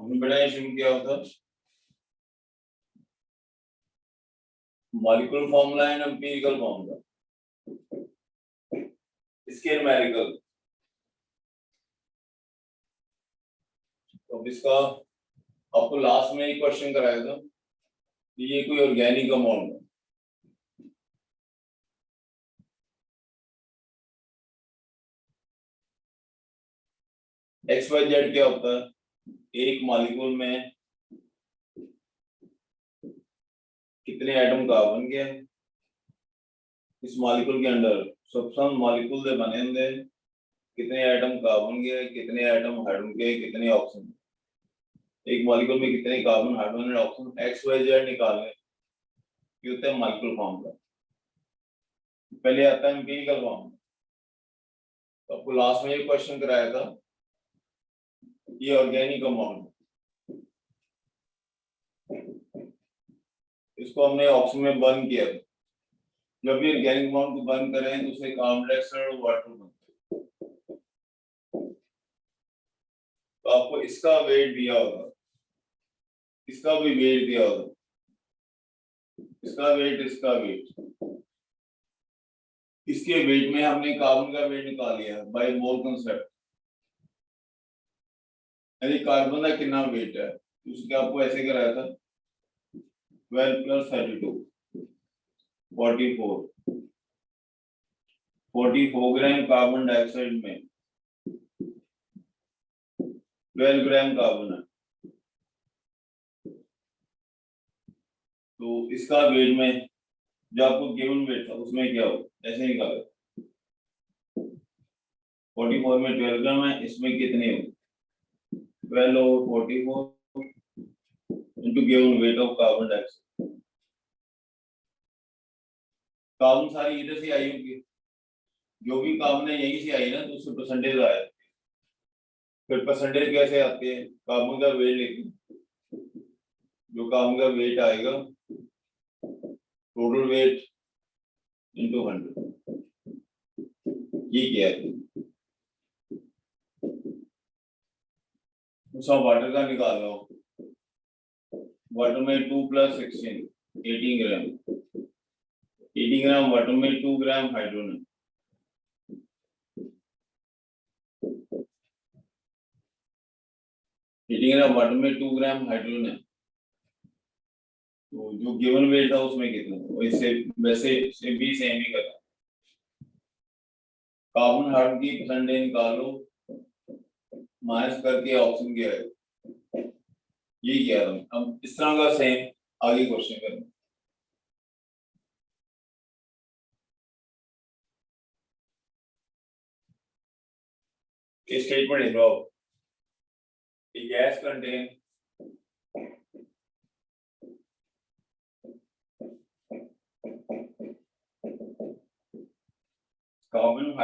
हमने बेटा शुरू किया होता molecular formula and empirical formula, इसके न्यूमेरिकल। तो इसका आपको लास्ट में एक क्वेश्चन कराया था कि ये कोई ऑर्गेनिक अमाउंट है। एक्स वाई जेड क्या होता है, एक मॉलिक्यूल में कितने एटम कार्बन के हैं इस मॉलिक्यूल के अंदर, सब मॉलिक्यूल दे बने होंगे, कितने एटम कार्बन के, कितने एटम हाइड्रोजन के, कितने ऑक्सीजन, एक मॉलिक्यूल में कितने carbon hydrogen oxygen, X Y Z निकालने ये होता है मॉलिक्यूलर फॉर्मूला। पहले आता है एम्पिरिकल फॉर्मूला। तो आपको लास्ट में ये क्वेश्चन कराया था ये ऑर्गेनिक अमाउंट, इसको हमने ऑक्सीजन में बर्न किया। जब भी ऑर्गेनिक अमाउंट को बर्न करें तो उसे कार्बन डाइऑक्साइड और वाटर बनते हैं। तो आपको इसका वेट दिया होगा, इसका भी वेट दिया होगा, इसका वेट, इसका वेट, इसके वेट में हमने कार्बन का वेट निकाल लिया बाय मोल कांसेप्ट, यानी कार्बन का कितना वेट है। उसके आपको ऐसे कराया था 12 + 32 44 ग्राम कार्बन डाइऑक्साइड में 12 ग्राम कार्बन है। तो इसका वेट में जो आपको गिवन वेट था उसमें क्या हो, ऐसे निकालो 44 में 12 ग्राम है, इसमें कितने हो 12 over 44 into given weight of carbon dioxide. Carbon सारी इधर से आई होगी, जो भी कार्बन है यहीं से आई ना, तो उससे परसेंटेज आया। फिर परसेंटेज कैसे आते हैं, कार्बन का वेट लेके जो कार्बन का वेट आएगा टोटल वेट इंटू 100, ये क्या है। उसका वाटर का निकाल लो, वाटर में 2 + 16 18 ग्राम, 18 ग्राम वाटर में 2 ग्राम हाइड्रोजन, 18 ग्राम वाटर में 2 ग्राम हाइड्रोजन है। तो जो गिवन वेट था उसमें कितना, वैसे वैसे से भी सेम ही करना। कार्बन हाइड्रोजन की परसेंटेज निकालो, माइनस करके ऑक्सीजन क्या है, ये किया था। अब इस तरह का सेम आगे क्वेश्चन करना। स्टेटमेंट लिखो, a gas contain carbon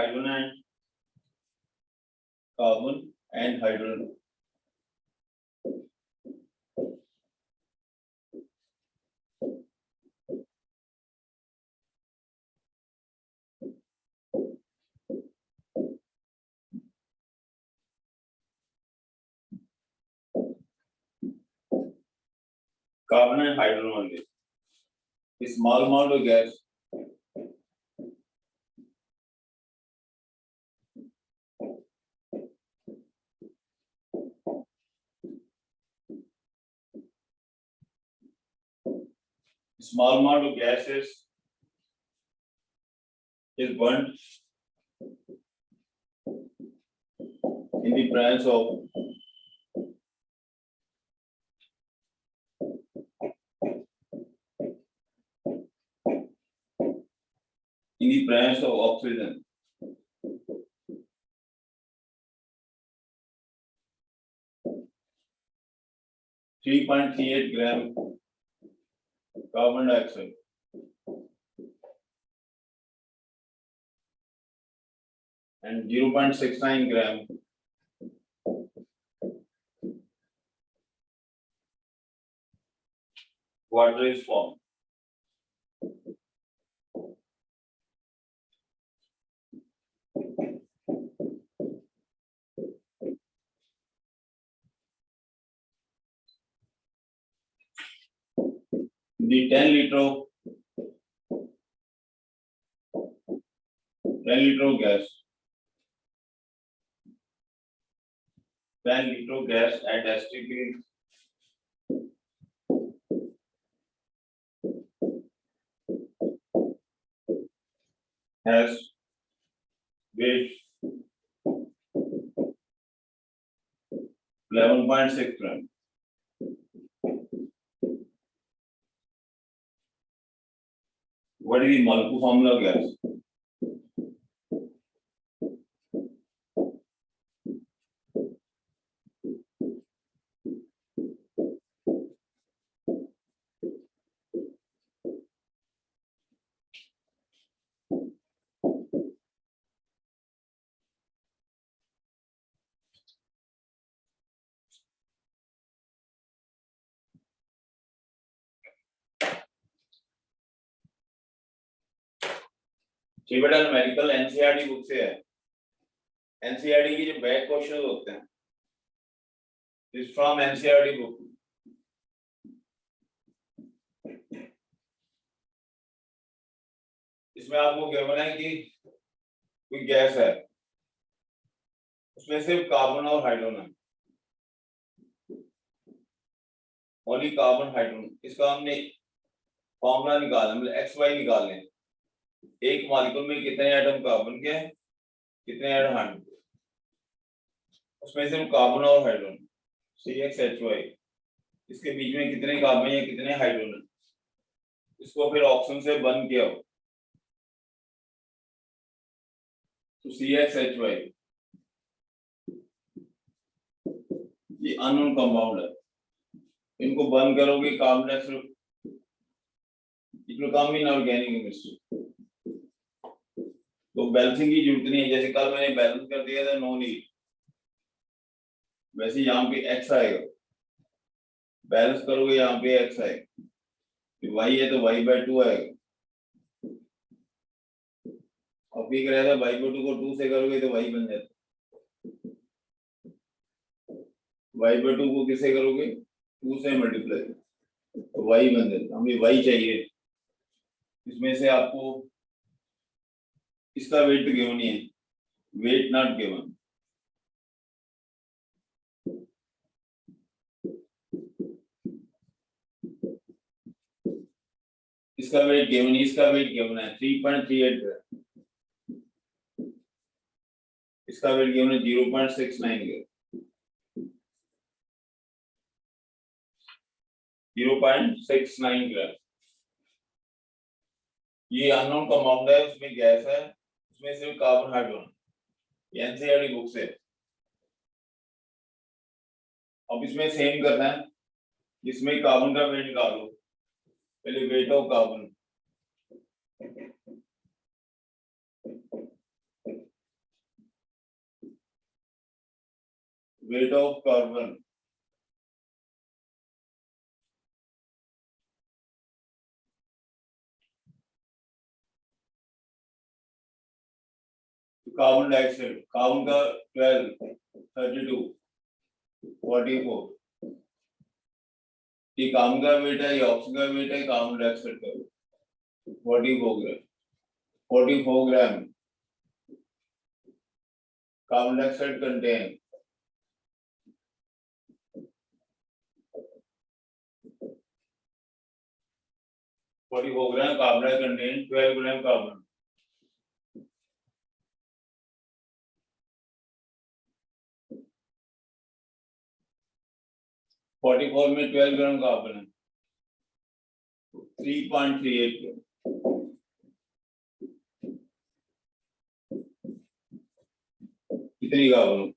and hydrogen carbon and hydrogen only. A small amount of gas is burnt in the presence of oxygen. 3.38 gram carbon dioxide and 0.69 gram water is formed. the 10 liter of 10 liter of gas 10 liter of gas at STP has weight 11.6 gram. What is the molecule formula of gas? जी बेटा numerical NCERT book से है। NCERT की जो back question होते हैं is from NCERT book. इसमें आपको given है कि कोई गैस है, उसमें सिर्फ कार्बन और हाइड्रोजन है, ओनली कार्बन हाइड्रोजन। इसका हमने फॉर्मूला निकाला, मतलब एक्स वाई निकाल लें। एक मॉलिक्यूल में कितने एटम कार्बन के हैं, कितने एटम हाइड्रोजन के, उसमें सिर्फ कार्बन और हाइड्रोजन CxHy। इसके बीच में कितने कार्बन या कितने हाइड्रोजन, इसको फिर ऑप्शन से बंद किया हो तो CxHy ये अननोन कंपाउंड है। इनको बंद करोगे carbon dioxide, it will come in organic chemistry. तो बैलेंसिंग की जरूरत नहीं है। जैसे कल मैंने बैलेंस कर दिया था नो नीड, वैसे यहाँ पे x आएगा, बैलेंस करोगे यहाँ पे x आएगा, y है तो y/2 आएगा। और फिर कह रहा था y/2 को 2 से करोगे तो y बन जाता, y/2 को किससे करोगे 2 से मल्टीप्लाई तो y बन जाता। हमें y चाहिए। इसमें से आपको इसका वेट गिवन नहीं है, वेट नॉट गिवन। इसका वेट गिवन, इसका वेट गिवन है 3.38 ग्राम, इसका वेट गिवन है 0.69 ग्राम, 0.69 ग्राम। ये अननोन कंपाउंड है, उसमें गैस है, उसमें सिर्फ कार्बन हाइड्रोजन। ये एनसीईआरटी बुक से। अब इसमें सेम करना है, इसमें कार्बन का वेट निकालो। पहले weight of carbon, weight of carbon carbon dioxide, carbon का 12, 32, 44। ये कार्बन का वेट है, ये ऑक्सीजन का वेट है, कार्बन डाइऑक्साइड का वेट 44 ग्राम। 44 gram carbon dioxide contain 44 gram carbon dioxide contain 12 gram carbon. Forty four में 12 ग्राम कार्बन है, 3.38 ग्राम। कितनी कार्बन,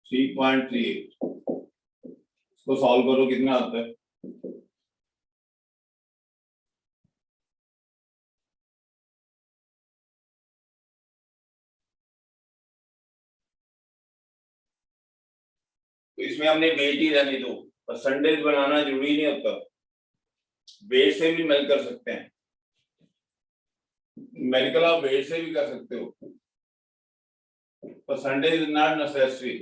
3.38। इसको सॉल्व करो, कितना आता है, तो इसमें हमने वेट ही रहने दो, परसेंटेज बनाना जरूरी नहीं होता, वेट से भी मेल कर सकते हैं। मेडिकल आप वेट से भी कर सकते हो, percentage is not necessary.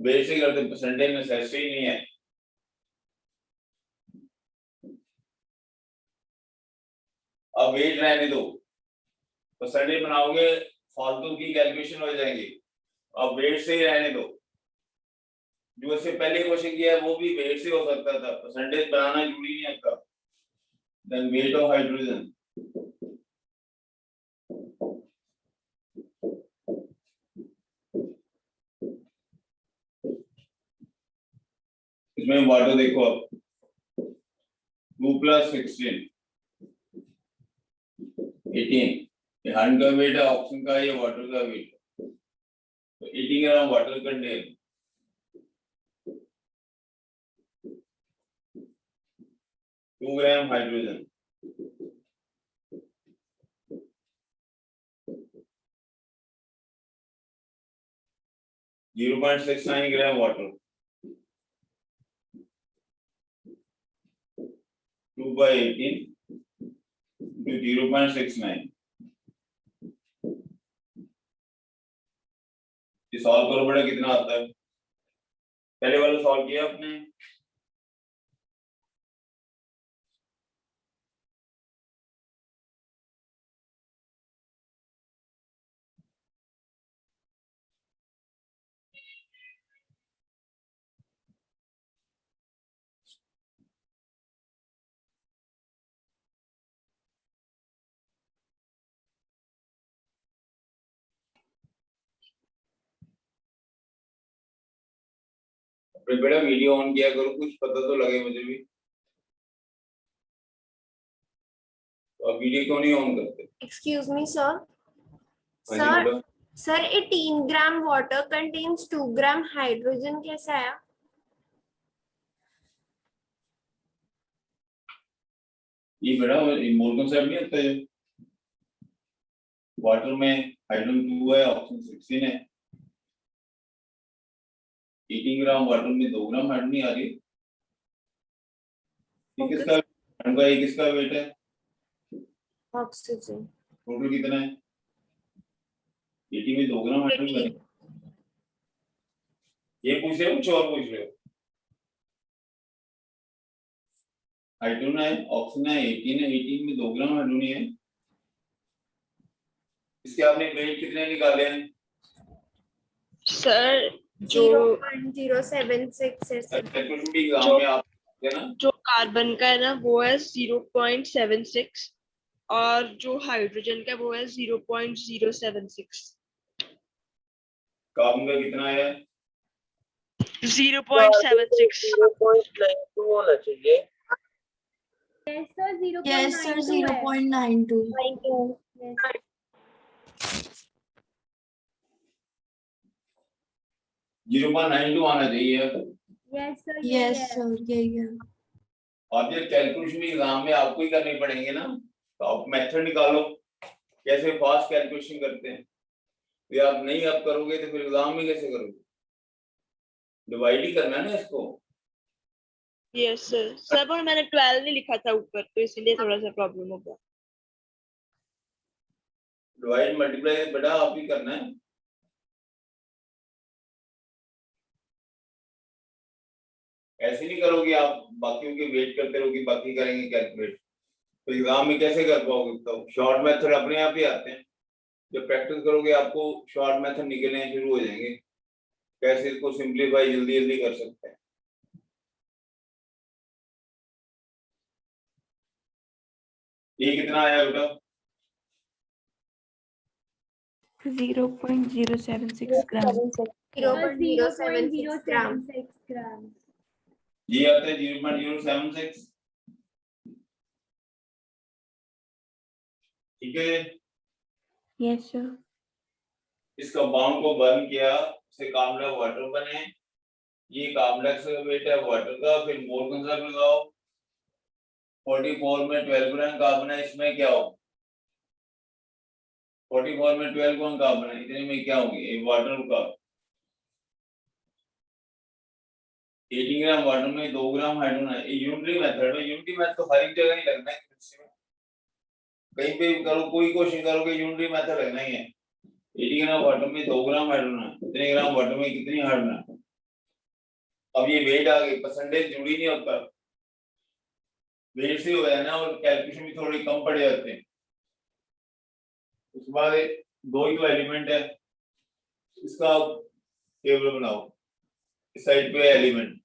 Weight से करते, परसेंटेज नेसेसरी नहीं है। अब वेट रहने दो, परसेंटेज बनाओगे फालतू की कैलकुलेशन हो जाएंगी। अब वेट से ही रहने दो। जो इससे पहले क्वेश्चन किया है वो भी वेट से हो सकता था, परसेंटेज बनाना जरूरी नहीं है आपका। देन वेट ऑफ हाइड्रोजन, इसमें वाटर देखो आप, 2 + 16 18, हाइड्रोजन का वेट है, ऑक्सीजन का, ये वाटर का वेट है। तो 18 gram water contain, 2 gram hydrogen, 0.69 gram water, 2/18 into 0.69। ये सॉल्व करो बेटा, कितना आता है? पहले वाला सॉल्व किया आपने? बेटा वीडियो ऑन किया करो, कुछ पता तो लगे मुझे भी। तो आप वीडियो क्यों नहीं ऑन करते? Excuse me, sir. हाँ जी Sir, बेटा। sir, 18 gram water contains 2 gram hydrogen कैसा आया? ये बेटा मोल कंसेप्ट नहीं आता है, वाटर में हाइड्रोजन 2 है, ऑक्सीजन 16 है, 18 ग्राम वाटर में 2 ग्राम हाइड्रोजन नहीं आ रही। ये Okay. किसका हाइड्रोजन का, ये किसका वेट है? Oxygen. टोटल कितना है? 80 में 2 ग्राम हाइड्रोजन बने। ये पूछ रहे हो कुछ और पूछ रहे हो? हाइड्रोजन है, ऑक्सीजन है, 18 है, 18 में 2 ग्राम हाइड्रोजन है। इसके आपने वेट कितने निकाले हैं? सर जो 0.076 है सर। कैलकुलेशन भी एग्जाम में आप है ना, जो कार्बन का है ना वो है 0.76 और जो हाइड्रोजन का वो है 0.076। कार्बन का कितना है? 0.76। 0.92 होना चाहिए। Yes sir, 0.92 Yes, sir, 0.92. Yes. 0.92 आना चाहिए। Yes sir. Yes, sir, यही है। आप ये कैलकुलेशन भी एग्जाम में आपको ही करनी पड़ेंगे ना, तो आप मेथड निकालो कैसे फास्ट कैलकुलेशन करते हैं। ये आप नहीं आप करोगे तो फिर एग्जाम में कैसे करोगे? डिवाइड ही करना है ना इसको। Yes sir. सर पर मैंने 12 नहीं लिखा था ऊपर तो इसीलिए थोड़ा सा प्रॉब्लम हो गया। डिवाइड मल्टीप्लाई बेटा आप ही करना है। ऐसे नहीं करोगे आप, बाकियों के वेट करते रहोगे, बाकी करेंगे कैलकुलेट, तो एग्जाम में कैसे कर पाओगे? तो शॉर्ट मेथड अपने आप ही आते हैं, जब प्रैक्टिस करोगे आपको शॉर्ट मेथड निकलने शुरू हो जाएंगे, कैसे इसको सिंपलीफाई जल्दी जल्दी कर सकते हैं। ये कितना आया बेटा? 0.076 ग्राम। 0.076 ग्राम। ये आता है 0.076। ठीक है, Yes, sir. इस कंपाउंड को बर्न किया, इससे कार्बन डाइऑक्साइड वाटर बने, ये कार्बन डाइऑक्साइड का वेट है वाटर का, फिर मोल कंसेप्ट लगाओ, 44 में 12 ग्राम कार्बन है, इसमें क्या हो? 44 में 12 ग्राम कार्बन है, इतने में क्या होगी? एक वाटर का 18 ग्राम वाटर में 2 ग्राम हाइड्रोजन है। ये यूनिटरी मेथड है, यूनिटरी मेथड तो हर एक जगह नहीं लगना है, कहीं पे भी करो, कोई क्वेश्चन करोगे यूनिटरी मेथड लगना ही है। 18 ग्राम वाटर में 2 ग्राम हाइड्रोजन है, इतने ग्राम वाटर में कितनी हाइड्रोजन है? अब ये वेट आ गई, परसेंटेज जुड़ी नहीं होता, वेट से हो है ना, और कैलकुलेशन भी थोड़ी कम पड़ जाते हैं। उसके बाद दो ही तो एलिमेंट है, इसका टेबल बनाओ, इस साइड पे एलिमेंट,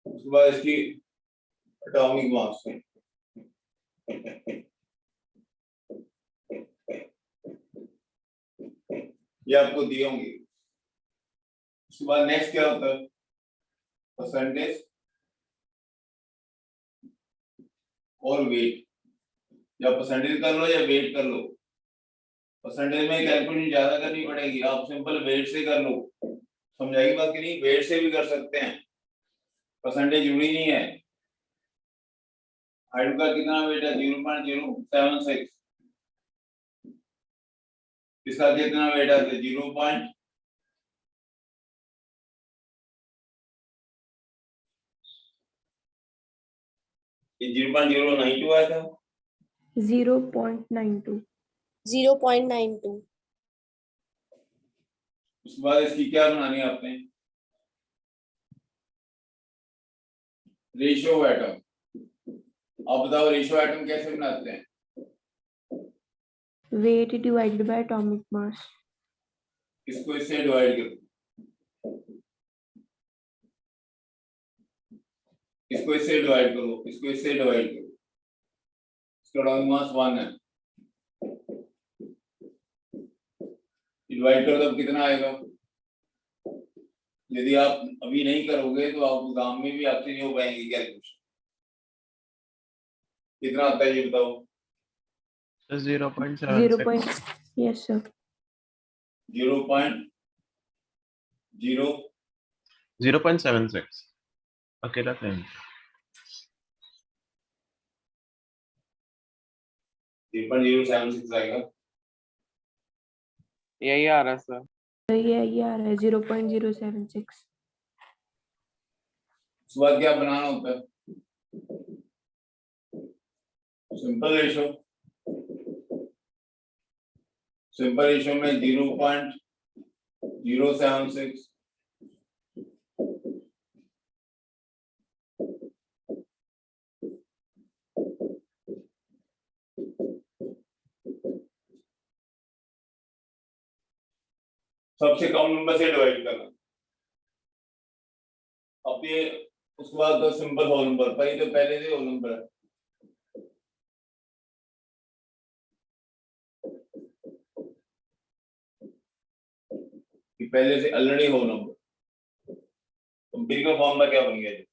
उसके बाद इसकी एटॉमिक मास, ये आपको दिए होंगे। उसके बाद नेक्स्ट क्या होता है, परसेंटेज और वेट, या परसेंटेज कर लो या वेट कर लो। परसेंटेज में कैलकुलेशन ज्यादा करनी पड़ेगी, आप सिंपल वेट से कर लो, समझाएगी बात कि नहीं, वेट से भी कर सकते हैं, परसेंटेज जुड़ी नहीं है। हाइड्रो का कितना वेट है, 0.076, इसका कितना वेट है, 0. ये 0.092 आया था, 0.92. 0.92. उसके बाद इसकी क्या बनानी है आपने, रेशियो ऑफ एटम। आप बताओ रेशियो एटम कैसे बनाते हैं, Weight divided by atomic mass. इसको इससे डिवाइड करो, इसको इससे डिवाइड करो, इसको इससे डिवाइड करो, इसका एटॉमिक मास 1 है, डिवाइड करो तब कितना आएगा। यदि आप अभी नहीं करोगे तो आप एग्जाम में भी आपसे नहीं हो पाएंगे कैलकुलेशन। कितना आता है ये बताओ, 0.76. Yes, sir. 0.0 0.76. अकेला टाइम 0.076 आएगा। यही आ रहा है सर। ये आ रहा है 0.076. उसके बाद क्या बनाना होता है, सिंपल रेशियो, सिंपल रेशियो में 0.076, सबसे कम नंबर से डिवाइड करना। अब ये उसके बाद तो सिंपल होल नंबर, पर ये तो पहले से होल नंबर है, कि पहले से already whole number. Empirical formula क्या बन गया जी,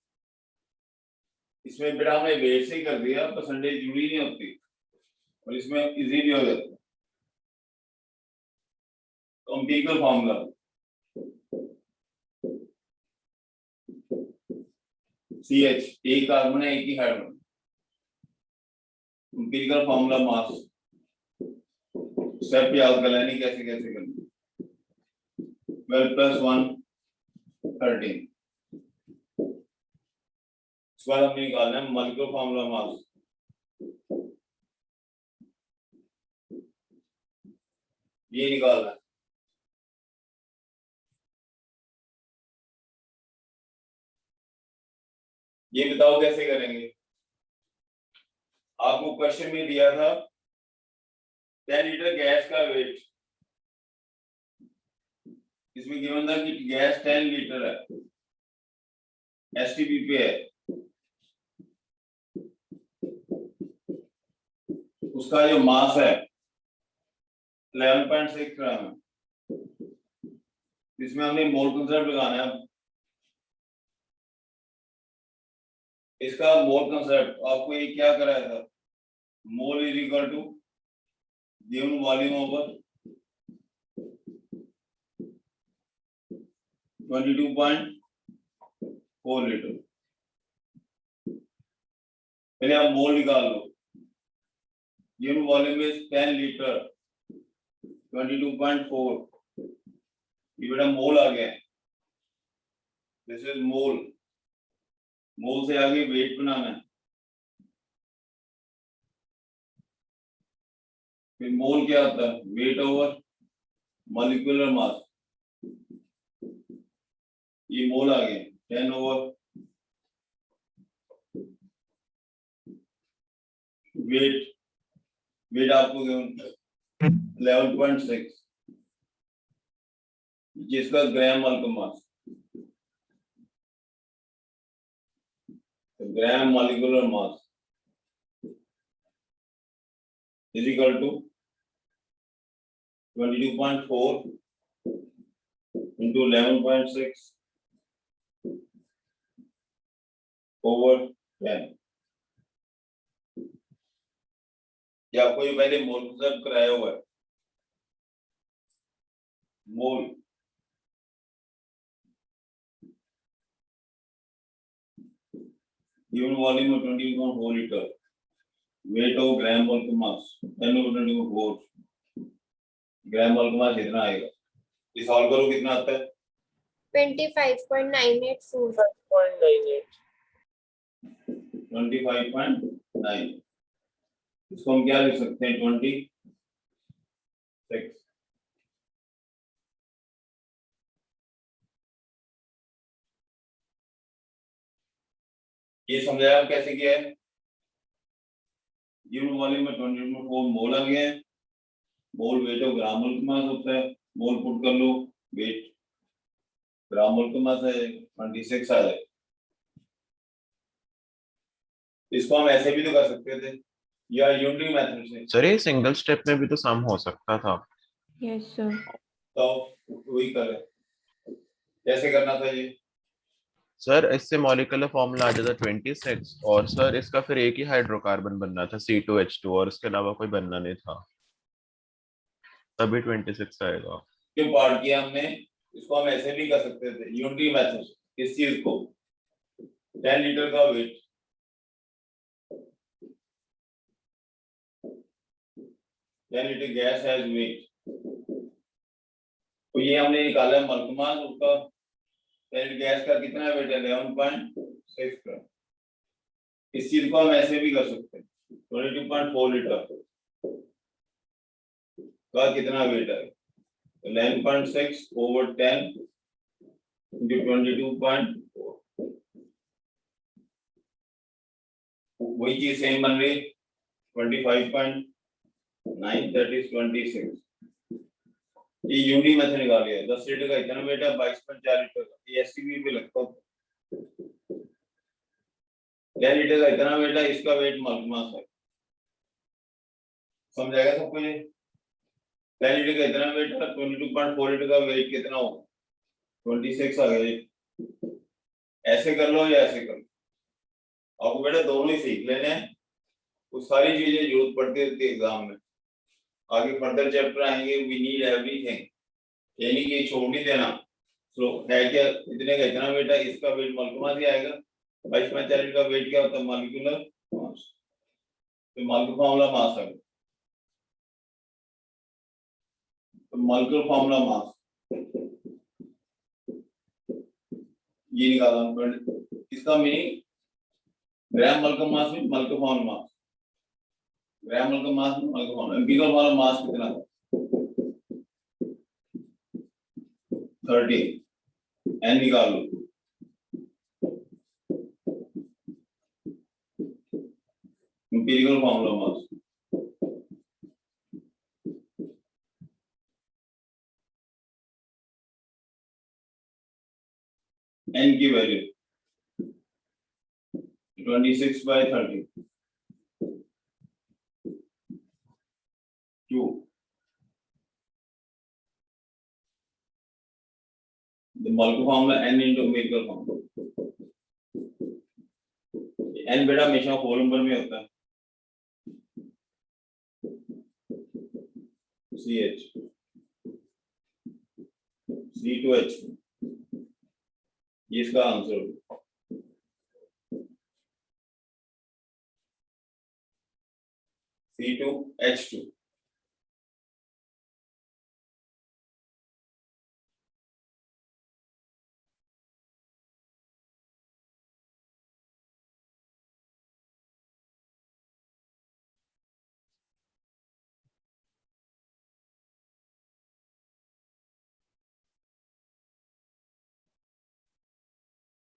इसमें बेटा हमने वेट से ही कर दिया, परसेंटेज जुड़ी नहीं होती, और इसमें इजी भी हो जाता है। तो एम्पिरिकल फॉर्मूला CH, एक कार्बन है एक ही hydrogen, empirical formula mass, step याद कर लेनी कैसे कैसे करनी, 12 + 1 13। इसके बाद हमें निकालना है मॉलिक्यूलर फॉर्मूला मास, ये निकालना है। ये बताओ कैसे करेंगे, आपको क्वेश्चन में दिया था 10 लीटर गैस का वेट, इसमें गिवन था कि गैस 10 लीटर है, STP पे है, उसका जो मास है 11.6 ग्राम है, इसमें हमने मोल कंसेप्ट लगाना है। इसका मोल कंसेप्ट आपको ये क्या कराया था, mole is equal to given volume over 22.4 litre. पहले आप मोल निकाल लो, गिवन वॉल्यूम इज 10 लीटर 22.4, ये बेटा मोल आ गया, दिस इज मोल, मोल से आगे वेट बनाना है, फिर मोल क्या होता है, वेट ओवर मॉलिक्यूलर मास, ये मोल आ गए 10 ओवर वेट, वेट आपको 11.6 जिसका gram molecular mass, gram molecular mass is equal to 22.4 into 11.6 over 10। ये आपको ये पहले मोल सब कराया हुआ है, मोल given volume of 20.4 liter, weight of gram molecule mass 10 over 20.4 ग्राम मोल मास इतना आएगा। ये सॉल्व करो कितना आता है, 25.984। 5.98 25.9, इसको हम क्या लिख सकते हैं 26। ये समझाया कैसे किया है, गिवन वॉल्यूम में 20.4 मोल आ गए, मोल वेट ऑफ ग्राम मोल मास होता है, मोल पुट कर लो, वेट ग्राम मोल मास है 26 आ जाए। इसको हम ऐसे भी तो कर सकते थे या यूनिटरी मेथड से, सर ये सिंगल स्टेप में भी तो सम हो सकता था। Yes sir. तो वही करें, कैसे करना था ये, सर इससे मॉलिक्यूलर फॉर्मूला आ जाता 26 और सर इसका फिर एक ही हाइड्रोकार्बन बनना था C2H2 और इसके अलावा कोई बनना नहीं था, तभी 26 आएगा। क्यों पार्ट किया हमने, इसको हम ऐसे भी कर सकते थे यूनिटरी मेथड से, इस चीज को 10 लीटर का weight, 10 litre gas has weight, तो ये हमने निकाला है मलकमास, उसका 10 लीटर गैस का कितना वेट है 11.6 ग्राम। इस चीज को हम ऐसे भी कर सकते हैं 22.4 लीटर का कितना वेट है, 11.6 over 10 into 22.4, वही चीज सेम बन रही 25.9 that is 26। ये यूनिट मेथड निकाल लिया, 10 लीटर का इतना वेट है 22.4 लीटर का, ये एसटीबी पे लगता है, 10 लीटर का इतना वेट है, इसका वेट मास है, समझाएगा सबको ये, 10 लीटर का इतना वेट है, 22.4 लीटर का वेट कितना होगा 26 आ गया। ऐसे कर लो या ऐसे कर लो, आपको बेटा दोनों ही सीख लेने हैं, वो सारी चीजें जरूरत पड़ती रहती है एग्जाम में, आगे फर्दर चैप्टर आएंगे, वी नीड एवरीथिंग, ये नहीं कि छोड़ नहीं देना। सो है क्या, इतने का इतना वेट है, इसका वेट मॉलिक्यूलर ही आएगा, 22.4 का वेट क्या होता है मॉलिक्यूलर मास, तो मॉलिक्यूलर फॉर्मूला मास है, तो मॉलिक्यूलर फॉर्मूला मास ये निकाला, इसका मीनिंग ग्राम मोल मास में मोल फॉर्मूला मास, ग्राम मोल मास में मोल फॉर्मूला, एम्पिरिकल फॉर्मूला मास कितना था 30, एन निकाल लो, एम्पिरिकल फॉर्मूला मास एन की value 26/30 2, the molecular formula n into empirical formula, n बेटा हमेशा होल नंबर में होता है, CH C2H, ये इसका आंसर होगा, C2H2।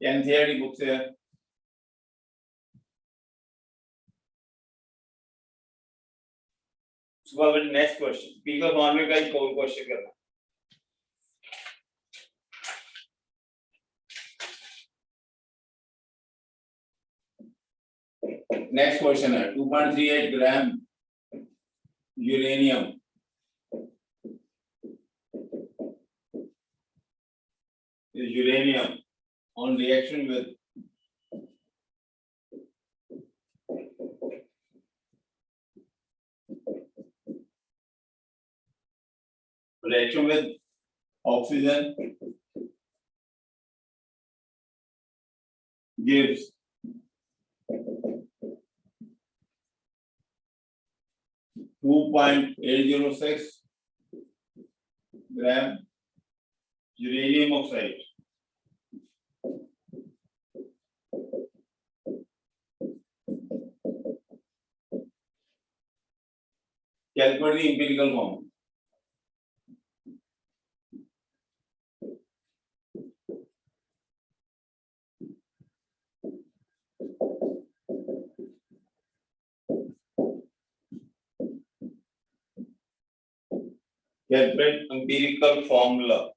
एनसीईआरटी बुक से है। उसके बाद नेक्स्ट क्वेश्चन, पी का फॉर्मूले का एक और क्वेश्चन करना। नेक्स्ट क्वेश्चन है 2.38 ग्राम uranium on reaction with oxygen gives 2.806 gram uranium oxide. Calculate the empirical form. Calculate empirical formula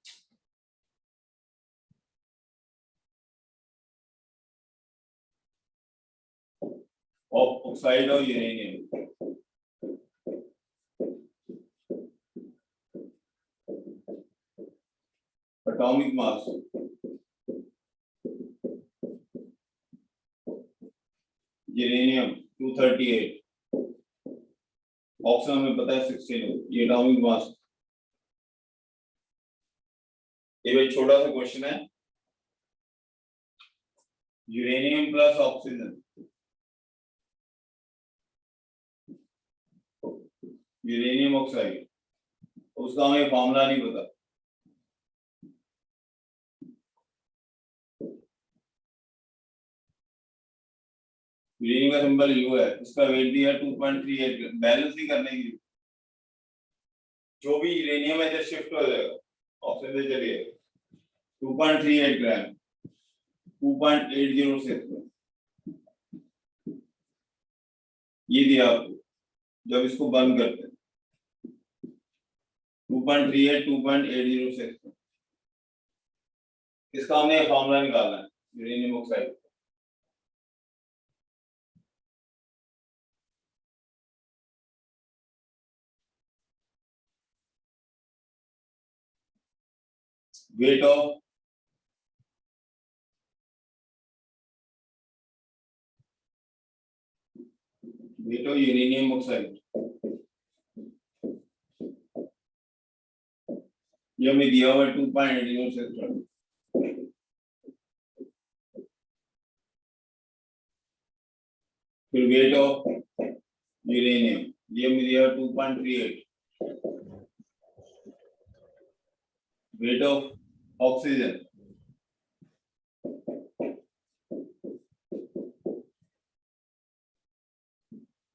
of oxide of uranium. Atomic mass uranium 238, oxygen में पता है 16, ये एटॉमिक मास। ये भाई छोटा सा क्वेश्चन है, uranium plus oxygen, uranium oxide, उसका हमें फॉर्मूला नहीं पता। यूरेनियम का सिंबल यू है, इसका वेट दिया 2.38, बैलेंस ही करने की, जो भी यूरेनियम है जब शिफ्ट हो जाएगा ऑक्सीजन से चलिए 2.38 ग्राम 2.806 ये दिया आपको। जब इसको बंद करते हैं 2.38 2.806, इसका हमने फॉर्मूला निकालना है uranium oxide. weight of uranium oxide, ये हमें दिया हुआ 2.806, फिर वेट ऑफ यूरेनियम ये हमें दिया 2.38, वेट ऑफ ऑक्सीजन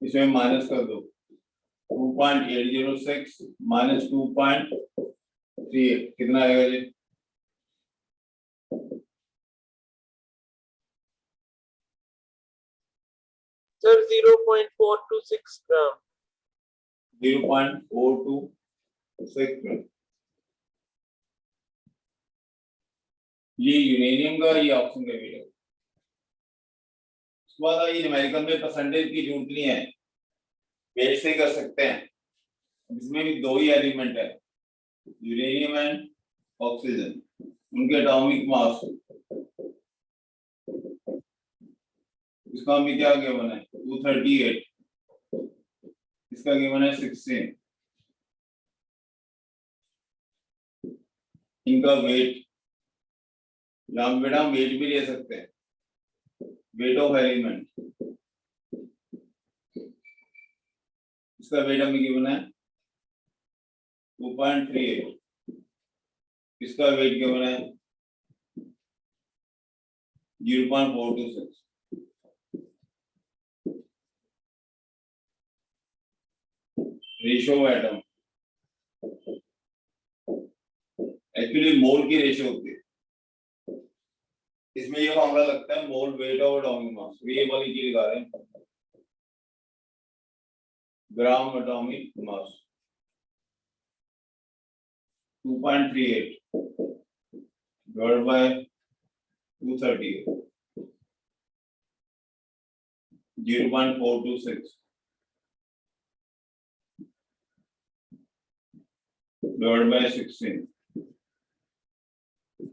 इसमें माइनस कर दो 2.806 माइनस 2.38 कितना आएगा जी? सर 0.426 ग्राम। 0.426 ग्राम। ये यूरेनियम का, ये ऑक्सीजन का वेट है। उसके बाद ये न्यूमेरिकल में परसेंटेज की जरूरत नहीं है, वेट से कर सकते हैं। इसमें भी दो ही एलिमेंट है, यूरेनियम एंड ऑक्सीजन, उनके एटॉमिक मास। इसका भी क्या गिवन है 238, इसका गिवन है 16। इनका वेट, यहाँ बेटा हम वेट भी ले सकते हैं, वेट ऑफ एलिमेंट, इसका वेट हमें गिवन है 2.38, इसका वेट गिवन है 0.426। रेशियो ऑफ एटम, एक्चुअली मोल की रेशियो होती है, इसमें ये फॉर्मूला लगता है मोल वेट ओवर एटॉमिक मास, ये वाली चीज लगा रहे हैं, gram atomic mass 2.38 divided by 238 0.426 divided by 16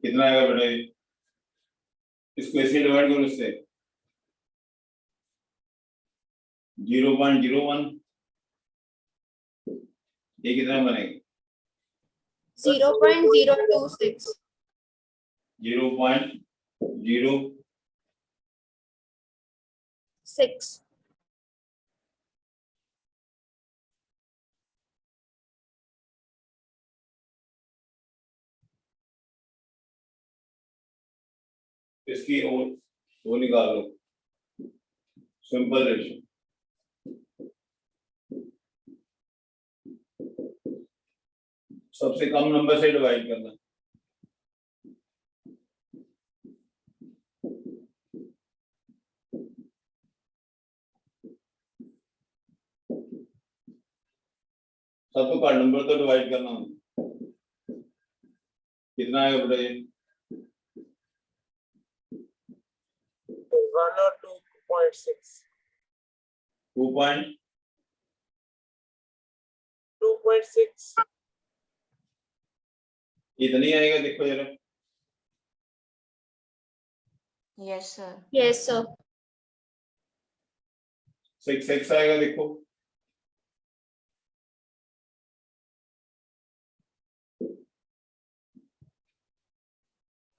कितना आएगा बेटा ये? इसको इससे डिवाइड करो इससे 0.01, ये कितना बनेगा? 0.026. 0.06 इसकी वो निकाल लो, सिंपल रेशियो। सबसे कम नंबर से डिवाइड करना, सबको का नंबर तो डिवाइड करना होगा। कितना आएगा बेटा ये? 1 or 2.6. 2.6. इतनी आएगा, देखो जरा। Yes, sir. Yes, sir. 6 आएगा, देखो।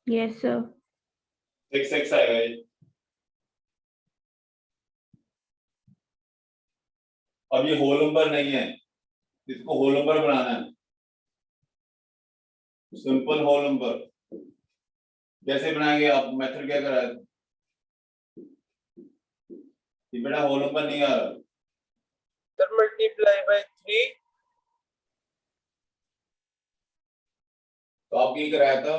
Yes, sir. 6 आएगा ये। अब ये होल नंबर नहीं है, इसको होल नंबर बनाना है, सिंपल होल नंबर। कैसे बनाएंगे आप? मेथड क्या करा है? ये बेटा होल नंबर नहीं आ रहा, Sir, multiply by 3. तो आप क्या कराया था?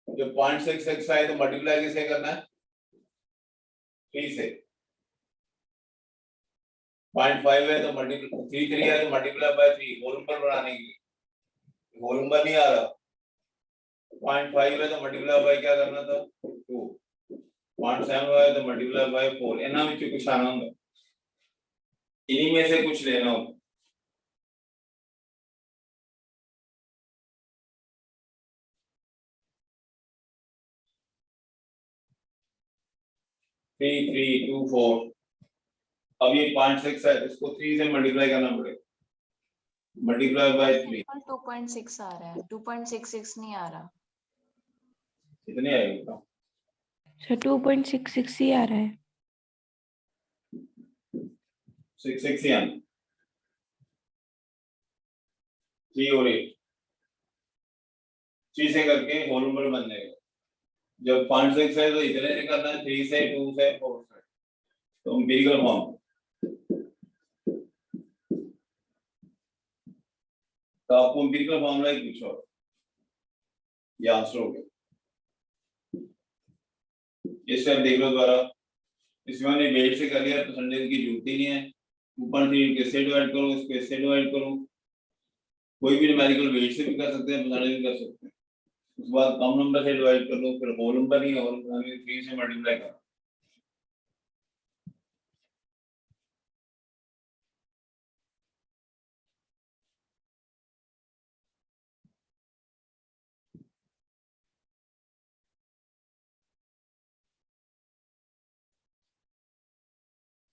जब 0.66 आए तो मल्टीप्लाई किससे करना है? 3 से। 0.5 है तो मल्टीप्लाई 3 है तो मल्टीप्लाई बाय 3, होल नंबर बनाने के लिए। होल नंबर नहीं आ रहा, 0.5 है तो मल्टीप्लाई बाय क्या करना था? 2। 0.7 है तो मल्टीप्लाई बाय 4। इन्हां विचों कुछ आना होगा, इन्हीं में से कुछ लेना होगा। थ्री 3 2 4। अब ये 0.6 है, इसको 3 से मल्टीप्लाई करना पड़ेगा, मल्टीप्लाई बाय 3। 2.6 आ रहा है, 2.66 नहीं आ रहा। कितने आएगा? सर 2.66 ही आ रहा है। 6 यानी 3 और 8, 3 से करके होल नंबर बन जाएगा। जब 0.6 है तो इतने से करना है, 3 से 2 से 4 से, तो एम्पिरिकल फॉर्म। तो आपको एम्पिरिकल फॉर्मूला ही पूछो, ये आंसर हो गया। ये स्टेप देख लो दोबारा, इसमें हमने वेट से कर लिया, परसेंटेज की जरूरत ही नहीं है। 2.3 किससे डिवाइड करो, इसको इससे डिवाइड करो। कोई भी न्यूमेरिकल वेट से भी कर सकते हैं, परसेंटेज भी कर सकते हैं। उसके बाद कम नंबर से डिवाइड कर लो, फिर होल नंबर ही है, होल नंबर 3 से मल्टीप्लाई करो।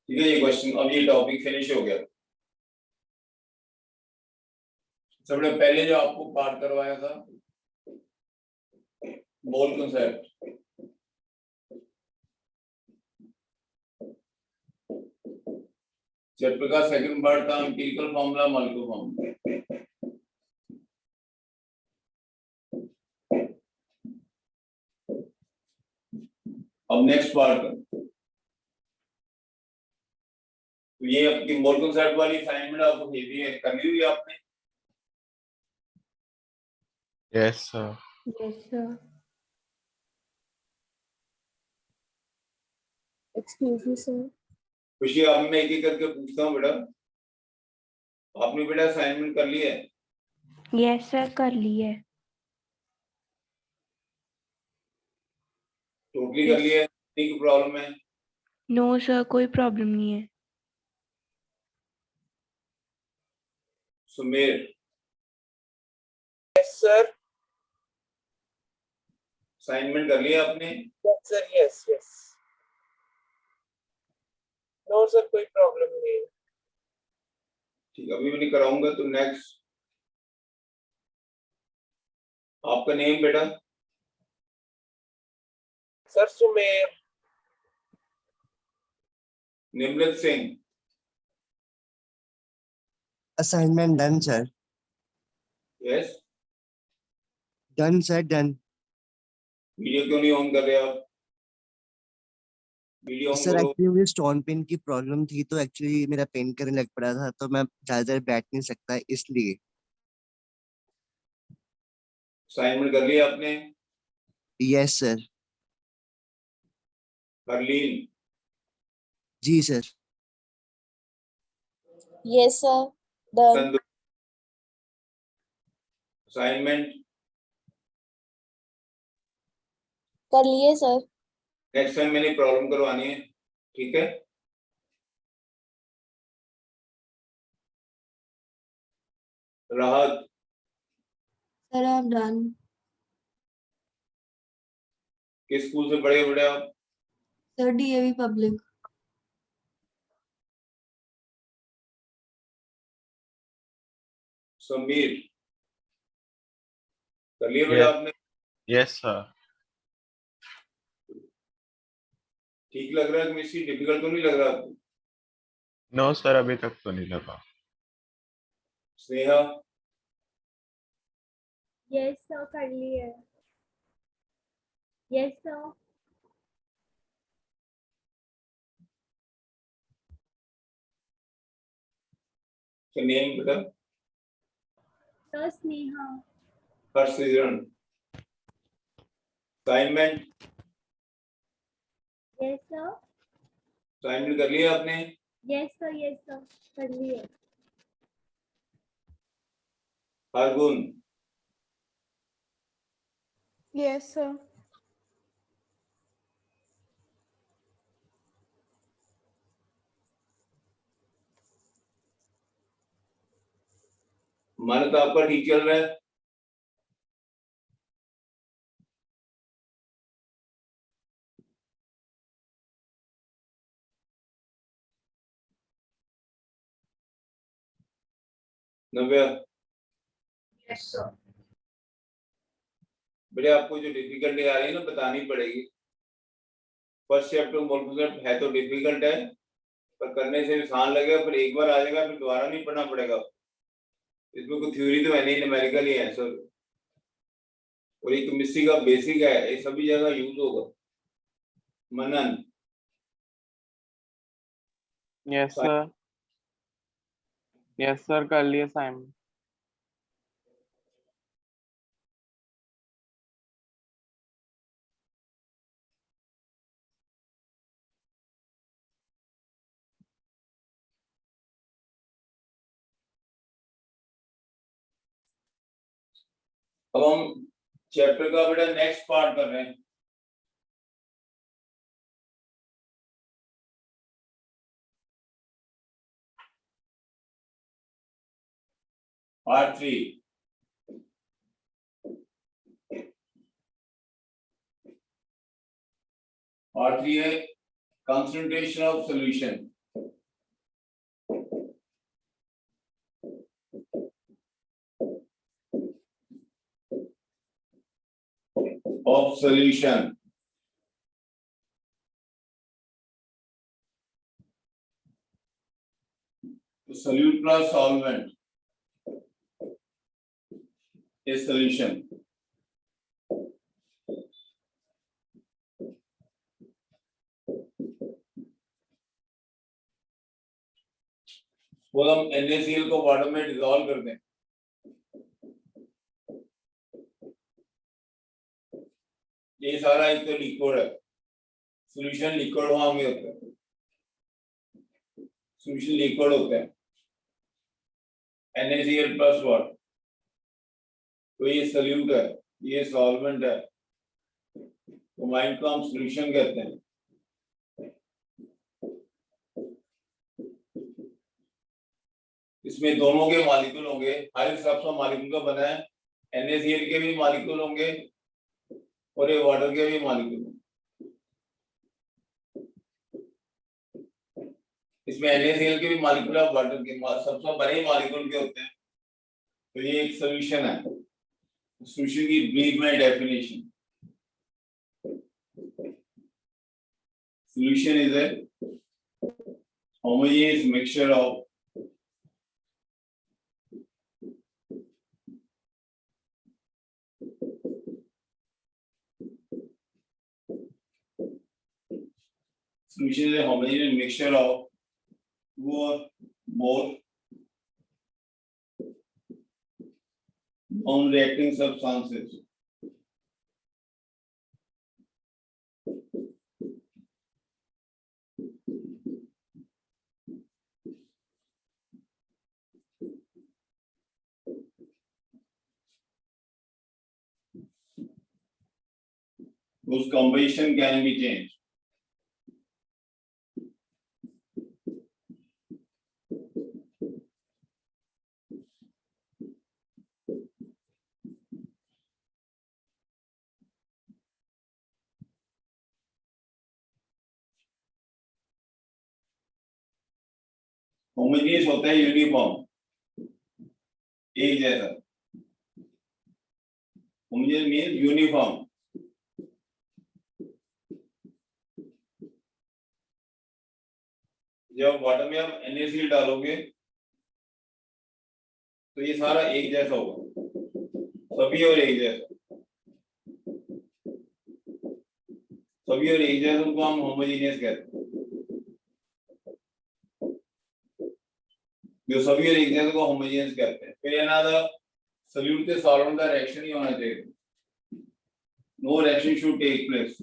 ठीक है, ये क्वेश्चन, अब ये टॉपिक फिनिश हो गया। सबसे पहले जो आपको पार्ट करवाया था मोल कंसेप्ट, चैप्टर का सेकंड पार्ट था एम्पिरिकल फॉर्मूला, मॉलिक्यूलर फॉर्मूला। अब नेक्स्ट पार्ट, तो ये आपकी मोल कंसेप्ट वाली असाइनमेंट आपको भेजी है, करनी हुई आपने? Yes sir. Yes, sir. Excuse me, sir. खुशी, आप मैं एक एक करके पूछता हूँ बेटा, आपने बेटा असाइनमेंट कर लिया है? यस सर, कर ली है। टोटली कर Yes. लिया है? नहीं, प्रॉब्लम है? नो सर, कोई प्रॉब्लम नहीं है। Sumer, Yes, sir. असाइनमेंट कर लिया आपने? Yes, sir. Yes, yes. No, sir. कोई प्रॉब्लम नहीं है। ठीक, अभी मैं नहीं कराऊंगा तो नेक्स्ट आपका नेम बेटा? Sir Sumer. Nimrit Singh. Assignment done, sir. Yes. Done, sir. Done. Video क्यों नहीं ऑन कर रहे आप? वीडियो ऑन सर करो। एक्चुअली मुझे स्टोन पेन की प्रॉब्लम थी, तो एक्चुअली मेरा पेन करने लग पड़ा था, तो मैं ज्यादा देर बैठ नहीं सकता इसलिए। असाइनमेंट कर लिया आपने? Yes sir. हरलीन, जी sir. Yes, sir. Done. Sandhu, assignment कर लिए सर। नेक्स्ट टाइम मैंने प्रॉब्लम करवानी है, ठीक है? Rahat, sir I am done. किस स्कूल से पढ़े बड़े आप? Sir DAV public. समीर, कर लिया बेटा आपने? Yes sir. ठीक लग रहा है? केमिस्ट्री डिफिकल्ट तो नहीं लग रहा आपको? नो सर, अभी तक तो नहीं लगा। Sneha, Yes, sir. कर ली है. Yes, sir. नेम बेटा? Sir, Sneha. हर्षिजन, असाइनमेंट? Yes, sir. असाइनमेंट कर लिया आपने? Yes, sir. Yes, sir. कर ली है. Hargun, yes sir. मन तो आपका ठीक चल रहा है? नव्या, Yes, sir. बेटे आपको जो डिफिकल्टी आ रही है ना, बतानी पड़ेगी। फर्स्ट चैप्टर मोलकुलर है तो डिफिकल्ट है, पर करने से आसान लगेगा, फिर एक बार आ जाएगा, फिर दोबारा नहीं पढ़ना पड़ेगा। इसमें कोई थ्योरी तो है नहीं, न्यूमेरिकल ही है सर, और ये केमिस्ट्री का बेसिक है, ये सभी जगह यूज होगा। मनन, यस सर। यस सर, कर लिए असाइनमेंट। अब हम चैप्टर का बेटा नेक्स्ट पार्ट कर रहे हैं। पार्ट 3। पार्ट 3 है concentration of solution of solution. तो solute plus solvent is solution. वो हम NaCl को वाटर में डिसॉल्व कर दें, ये सारा एक तो लिक्विड है, सॉल्यूशन लिक्विड फॉर्म में होता है, सॉल्यूशन लिक्विड होता है, NaCl प्लस वाटर, तो ये सॉल्यूट है, ये सॉल्वेंट है, कंबाइंड को हम सॉल्यूशन कहते हैं। इसमें दोनों के मॉलिक्यूल होंगे, हर एक सबसे मॉलिक्यूल का बना है, NaCl के भी मॉलिक्यूल होंगे और ये वाटर के भी मॉलिक्यूल होंगे। इसमें NaCl के भी मॉलिक्यूल है, वाटर के सबसे बड़े मॉलिक्यूल के होते हैं। तो ये एक सॉल्यूशन है, सॉल्यूशन की ब्रीफ में definition, solution is a homogeneous mixture of two or more non-reacting substances. Whose composition can be changed. Homogeneous होता है यूनिफॉर्म, एक जैसा। Homogeneous means uniform. जब वाटर में आप NaCl डालोगे तो ये सारा एक जैसा होगा, सभी और एक जैसा, सभी और एक जैसा को हम होमोजेनियस कहते हैं। जो सभी और एक जैसे को होमोजेनियस कहते हैं। फिर अनदर सॉल्यूट के सॉल्वेंट का रिएक्शन ही होना चाहिए, no reaction should take place.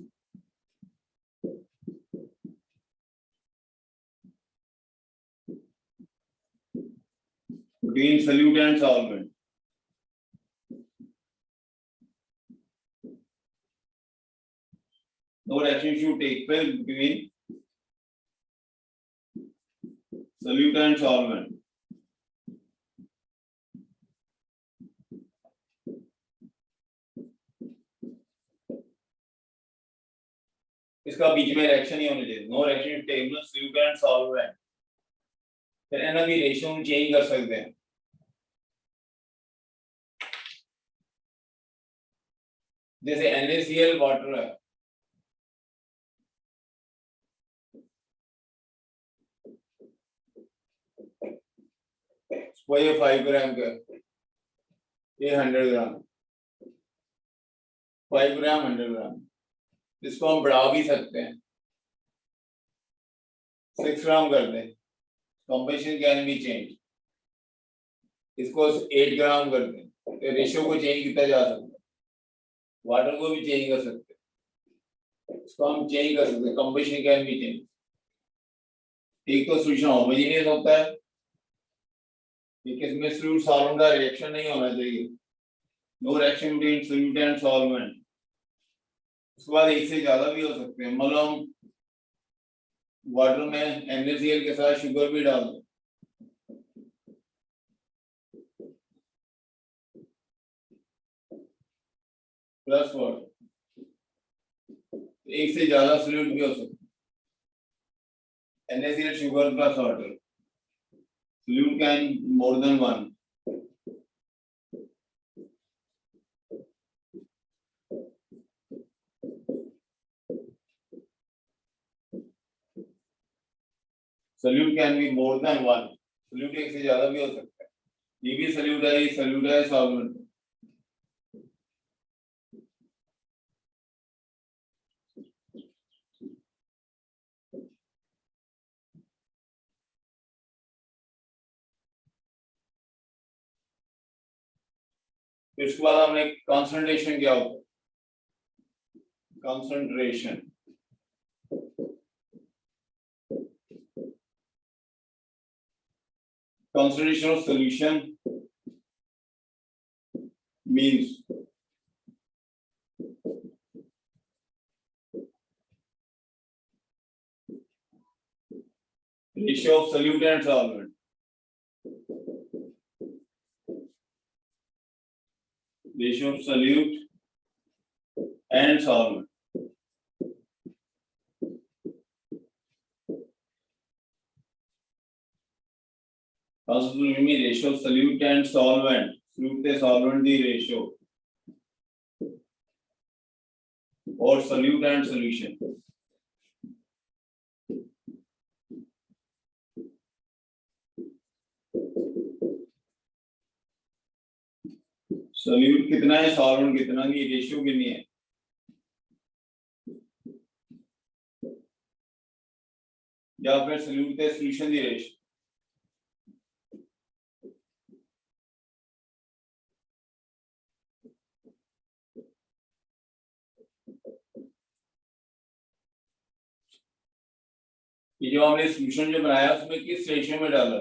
between solute and solvent, no reaction should take place between solute and solvent. इसका बीच में रिएक्शन ही होना चाहिए, no reaction take place solute and solvent। फिर इनका भी रेशियो चेंज कर सकते हैं। जैसे NaCl वाटर है, वो ये 5 ग्राम का, ये 100 ग्राम, 5 ग्राम 100 ग्राम, इसको हम बढ़ा भी सकते हैं, 6 ग्राम कर दें, कंपोजिशन कैन बी चेंज। इसको 8 ग्राम कर दें, तो रेशियो को चेंज किया जा सकता है, वाटर को भी चेंज कर सकते हैं, इसको हम चेंज कर सकते हैं, कंपोजिशन कैन बी चेंज। एक तो सॉल्यूशन होमोजेनियस होता है, एक इसमें सॉल्यूट सॉल्वेंट का रिएक्शन नहीं होना चाहिए, no reaction between solute and solvent. उसके बाद एक से ज्यादा भी हो सकते हैं, मतलब वाटर में NaCl के साथ शुगर भी डाल दो, प्लस वाटर, एक से ज्यादा सॉल्यूट भी हो सकते हैं, NaCl sugar plus water, solute can more than one. Solute can be more than one, solute एक से ज्यादा भी हो सकता है, ये भी सॉल्यूट है, ये सॉल्यूट है, सॉल्वेंट। फिर उसके बाद हमने कंसंट्रेशन क्या होता है, concentration concentration of solution means ratio of solute and solvent. Ratio of solute and solvent. Concentration means ratio of solute and solvent. Solute to solvent the ratio. Or solute and solution. Solute कितना है solvent कितना नहीं ratio कितनी है या फिर solute ते solution दी ratio ये जो हमने सॉल्यूशन जो बनाया उसमें किस रेशियो में डाला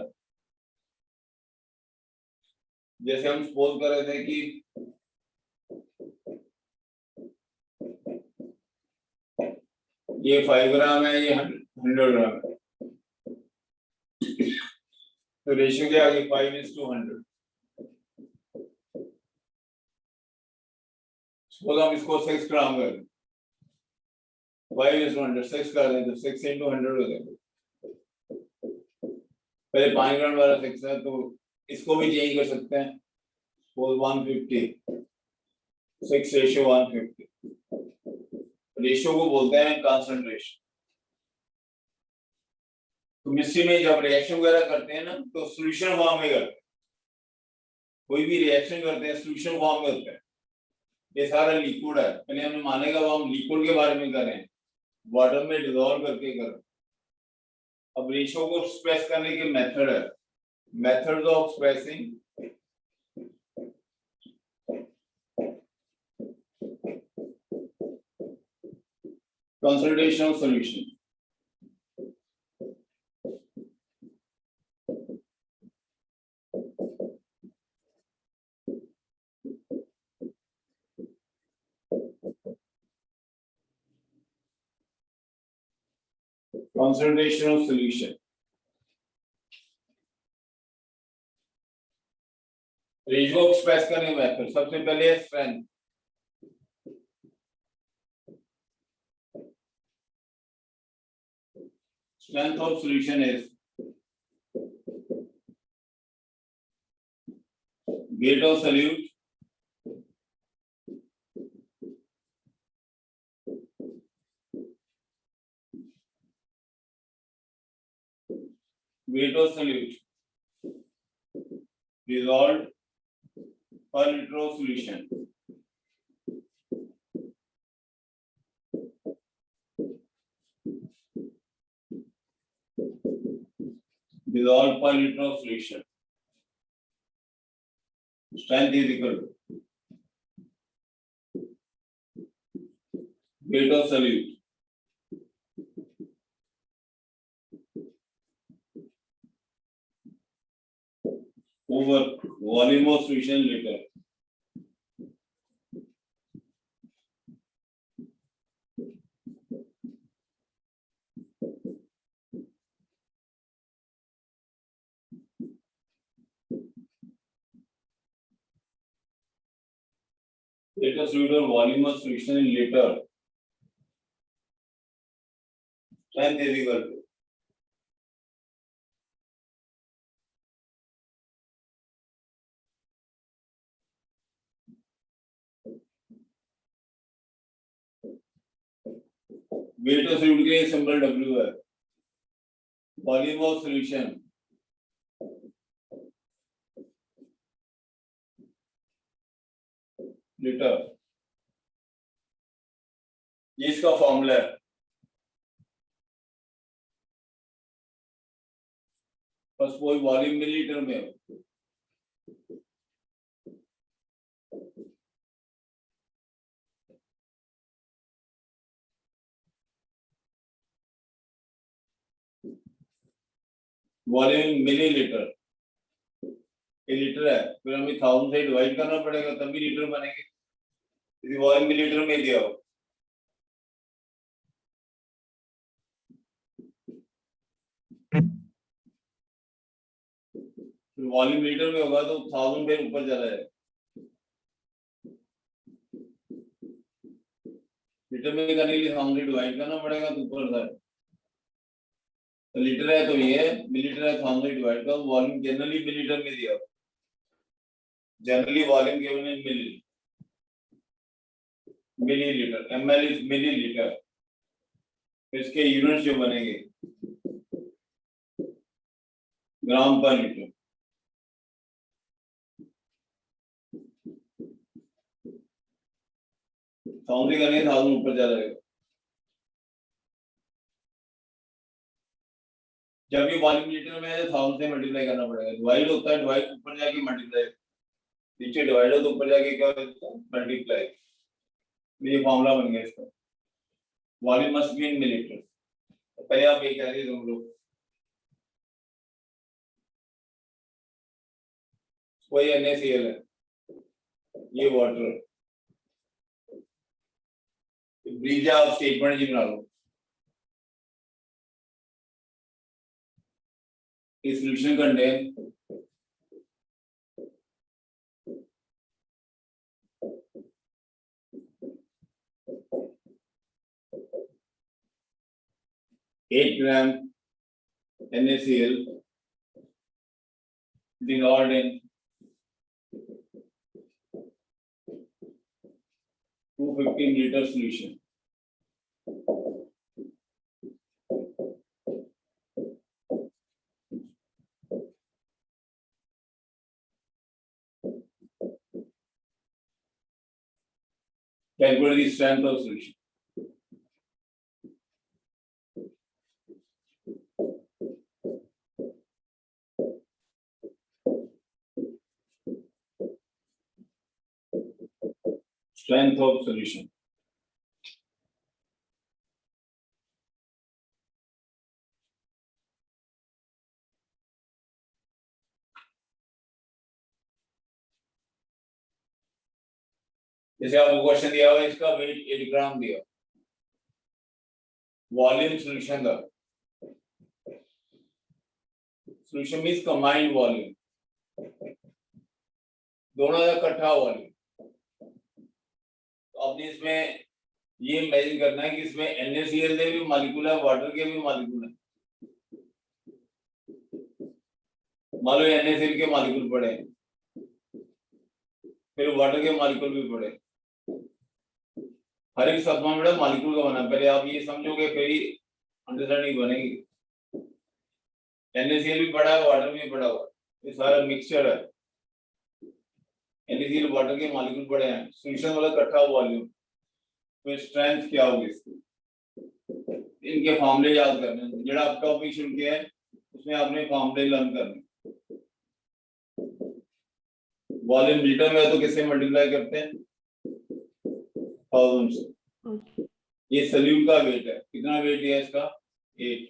जैसे हम सपोज कर रहे थे कि ये 5 ग्राम है ये 100 ग्राम है तो रेशियो क्या आ गई 5:100 सपोज हम इसको 6 ग्राम कर 5:100 6 कर दें तो 6 × 100 हो जाएगा पहले 5 ग्राम वाला 6 है तो इसको भी चेंज कर सकते हैं सपोज 150 6:150 रेशियो को बोलते हैं कंसंट्रेशन केमिस्ट्री में जब रिएक्शन वगैरह करते हैं ना तो सॉल्यूशन फॉर्म में करते हैं कोई भी रिएक्शन करते हैं सॉल्यूशन फॉर्म में होता है ये सारा लिक्विड है पहले हमने मानेगा वो हम लिक्विड के बारे में करें वाटर में डिसॉल्व करके करें अब रेशियो को एक्सप्रेस करने के मेथड है methods of expressing concentration of solution concentration of solution ratio express करने में फिर सबसे पहले strength strength of solution is weight of solute dissolved per liter of solution dissolved per liter of solution strength is equal to weight of solute over volume of solution liter rate of solute or volume of solution in liter strength is equal to weight of solute के लिए symbol W है volume of solution liter ये इसका formula है बस वही volume millilitre में हो वॉल्यूम मिलीलीटर ये लीटर है, फिर हमें 1000 से डिवाइड करना पड़ेगा तभी लीटर बनेंगे। यदि वॉल्यूम मिलीलीटर में दिया हो फिर वॉल्यूम लीटर में होगा तो 1000 फिर ऊपर चला जाएगा। लीटर में करने के लिए 1000 डिवाइड करना पड़ेगा तो ऊपर था। तो लीटर है तो ये मिलीलीटर है, 1000 डिवाइड का वॉल्यूम जनरली मिलीलीटर में दिया, generally volume given in millilitre, ml is millilitre. इसके यूनिट जो बनेंगे ग्राम पर लीटर। साउंड करने 1000 ऊपर जा जाएगा। जब ये वॉल्यूम लीटर में है तो 1000 से मल्टीप्लाई करना पड़ेगा। डिवाइड होता है, डिवाइड ऊपर जाके मल्टीप्लाई, नीचे डिवाइड हो तो ऊपर जाके क्या होता है मल्टीप्लाई। ये फॉर्मूला बन गया इसका, volume must be in millilitre. पहले आप ये कह रहे थे हम लोग वही NaCl है, ये वाटर। ब्रीज आप स्टेटमेंट जी बना लो। इस solution contain eight gram NaCl dissolved in 250 liter solution. Calculate the strength of solution. Strength of solution. जैसे आपको क्वेश्चन दिया हुआ है, इसका वेट 8 ग्राम दिया, वॉल्यूम सॉल्यूशन का, सॉल्यूशन मींस कंबाइंड वॉल्यूम, दोनों का इकट्ठा वॉल्यूम। तो आपने इसमें ये इमेजिन करना है कि इसमें NaCl के भी मॉलिक्यूल है, वाटर के भी मॉलिक्यूल है। मान लो NaCl के मॉलिक्यूल पड़े, फिर वाटर के मॉलिक्यूल भी पड़े, हर एक सब्सटेंस में मॉलिक्यूल का बना। पहले आप ये समझोगे फिर ही अंडरस्टैंडिंग बनेगी। NaCl भी पड़ा है, वाटर भी पड़ा हुआ, ये सारा मिक्सचर है। NaCl वाटर के मॉलिक्यूल पड़े हैं, सॉल्यूशन वाला इकट्ठा वॉल्यूम, फिर स्ट्रेंथ क्या होगी इसकी, इनके फॉर्मूले याद करने हैं। जेड़ा आप टॉपिक शुरू किया है उसमें आपने फॉर्मूले लर्न करने। वॉल्यूम लीटर में है तो किससे मल्टीप्लाई करते हैं 1000 से। ये सॉल्यूट का वेट है, कितना वेट दिया इसका 8,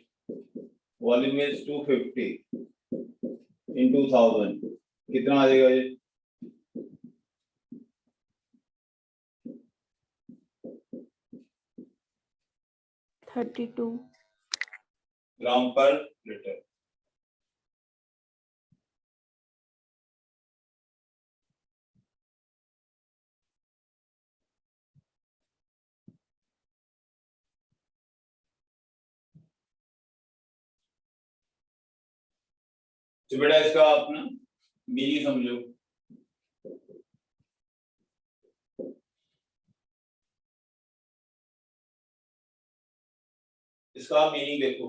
वॉल्यूम इज 250 into 1000, कितना आ जाएगा ये 32 ग्राम पर लीटर। तो बेटा इसका अपना मीनिंग समझो। इसका मीनिंग देखो,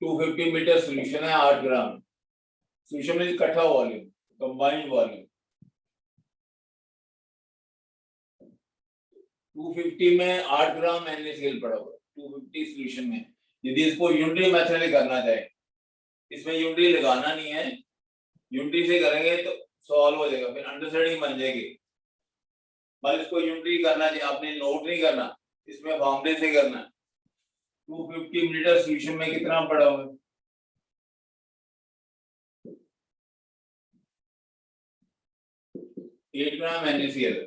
250 मीटर सॉल्यूशन है, 8 ग्राम सॉल्यूशन में इकट्ठा वॉल्यूम, कंबाइंड वॉल्यूम। 250 में 8 ग्राम NaCl पड़ा हुआ है 250 सॉल्यूशन में। यदि इसको यूनिटरी मेथड से करना चाहे, इसमें यूनिटरी लगाना नहीं है, यूनिटरी से करेंगे तो सॉल्व हो जाएगा, फिर अंडरस्टैंडिंग बन जाएगी। पर इसको यूनिटरी करना चाहिए, आपने नोट नहीं करना, इसमें फॉर्मूले से करना। 250 लीटर सॉल्यूशन में कितना पड़ा हुआ है 8 ग्राम NaCl है।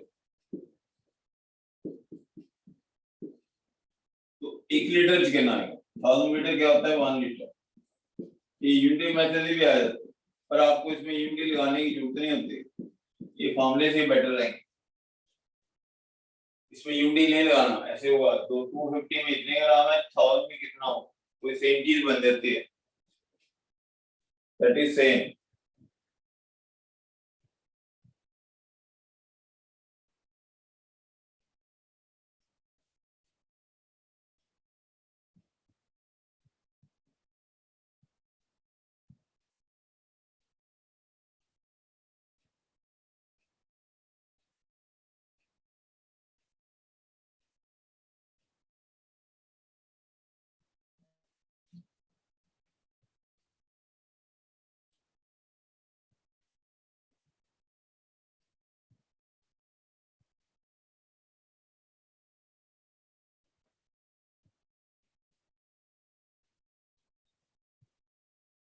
तो 1 लीटर चिकन आएगा, 1000 मीटर क्या होता है 1 लीटर। ये यूनिटी मेथड भी आ जाता है, पर आपको इसमें यूनिटी लगाने की जरूरत नहीं होती, ये फॉर्मूले से बेटर है। इसमें यूनिटी नहीं लगाना, ऐसे होगा तो 250 में इतने ग्राम है, 1000 में कितना हो, कोई सेम चीज बन जाती है, दैट इज सेम।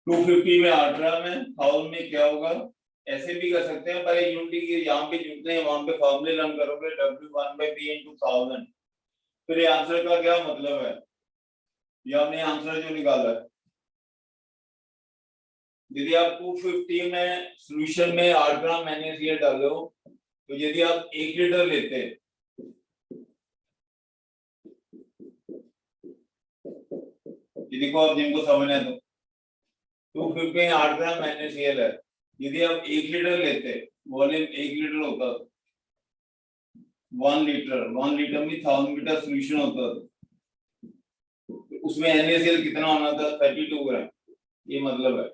टू 250 में 8 ग्राम है, 1000 में क्या होगा, ऐसे भी कर सकते हैं, पर यूनिटी की यहाँ पे जुड़ते हैं, वहां पे फॉर्मूले रन करोगे W1/P into 1000, फिर ये आंसर का क्या मतलब है, ये हमने आंसर जो निकाला है। यदि आप 250 में सॉल्यूशन में 8 ग्राम NaCl डालो, तो यदि आप 1 लीटर लेते हैं, ये देखो आप जिनको समझना है तो 250 में 8 ग्राम NaCl है, यदि आप 1 लीटर लेते, वॉल्यूम 1 लीटर होता, 1 लीटर में 1000 मीटर सॉल्यूशन होता, तो उसमें NaCl कितना होना था 32 ग्राम, ये मतलब है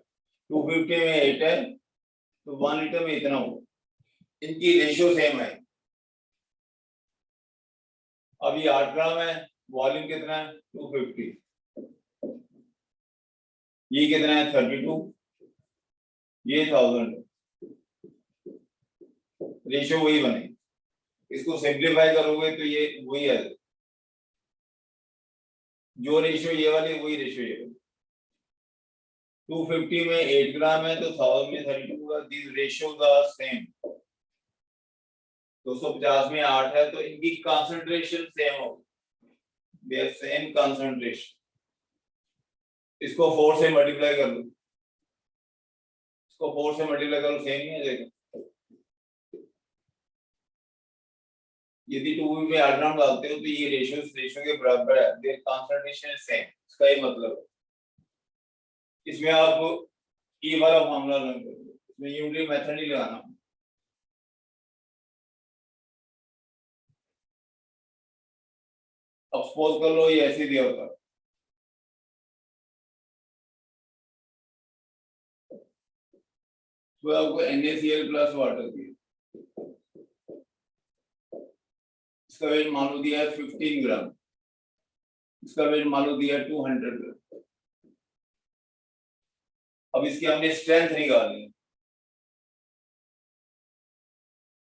250 में 8 है तो 1 लीटर में इतना होगा, इनकी रेशियो सेम है। अब ये 8 ग्राम है, वॉल्यूम कितना है 250, ये कितना है 32, ये 1000, रेशियो वही बनेगी। इसको सिंप्लीफाई करोगे तो ये वही है, जो रेशियो ये वाली वही रेशियो ये वाली। 250 में 8 ग्राम है तो 1000 में 32 होगा, दिस रेशियोज आर सेम। 250 में 8 है तो इनकी कंसंट्रेशन सेम होगी, दे आर सेम कंसंट्रेशन। इसको 4 से मल्टीप्लाई कर दो, इसको 4 से मल्टीप्लाई करो, सेम ही आ जाएगा। यदि 2 में 8 ग्राम डालते हो तो ये रेशियो के बराबर है, देयर कंसंट्रेशन इज सेम, इसका ये मतलब है। इसमें आप ये वाला फॉर्मूला रन करोगे, इसमें यूनिटी मेथड नहीं लगाना। अब सपोज कर लो ये ऐसे दिया होता, तो आपको NaCl प्लस वाटर दिया, इसका वेट मान लो दिया है 15 ग्राम, इसका वेट मान लो दिया है 200 ग्राम। अब इसकी हमने स्ट्रेंथ निकालनी है,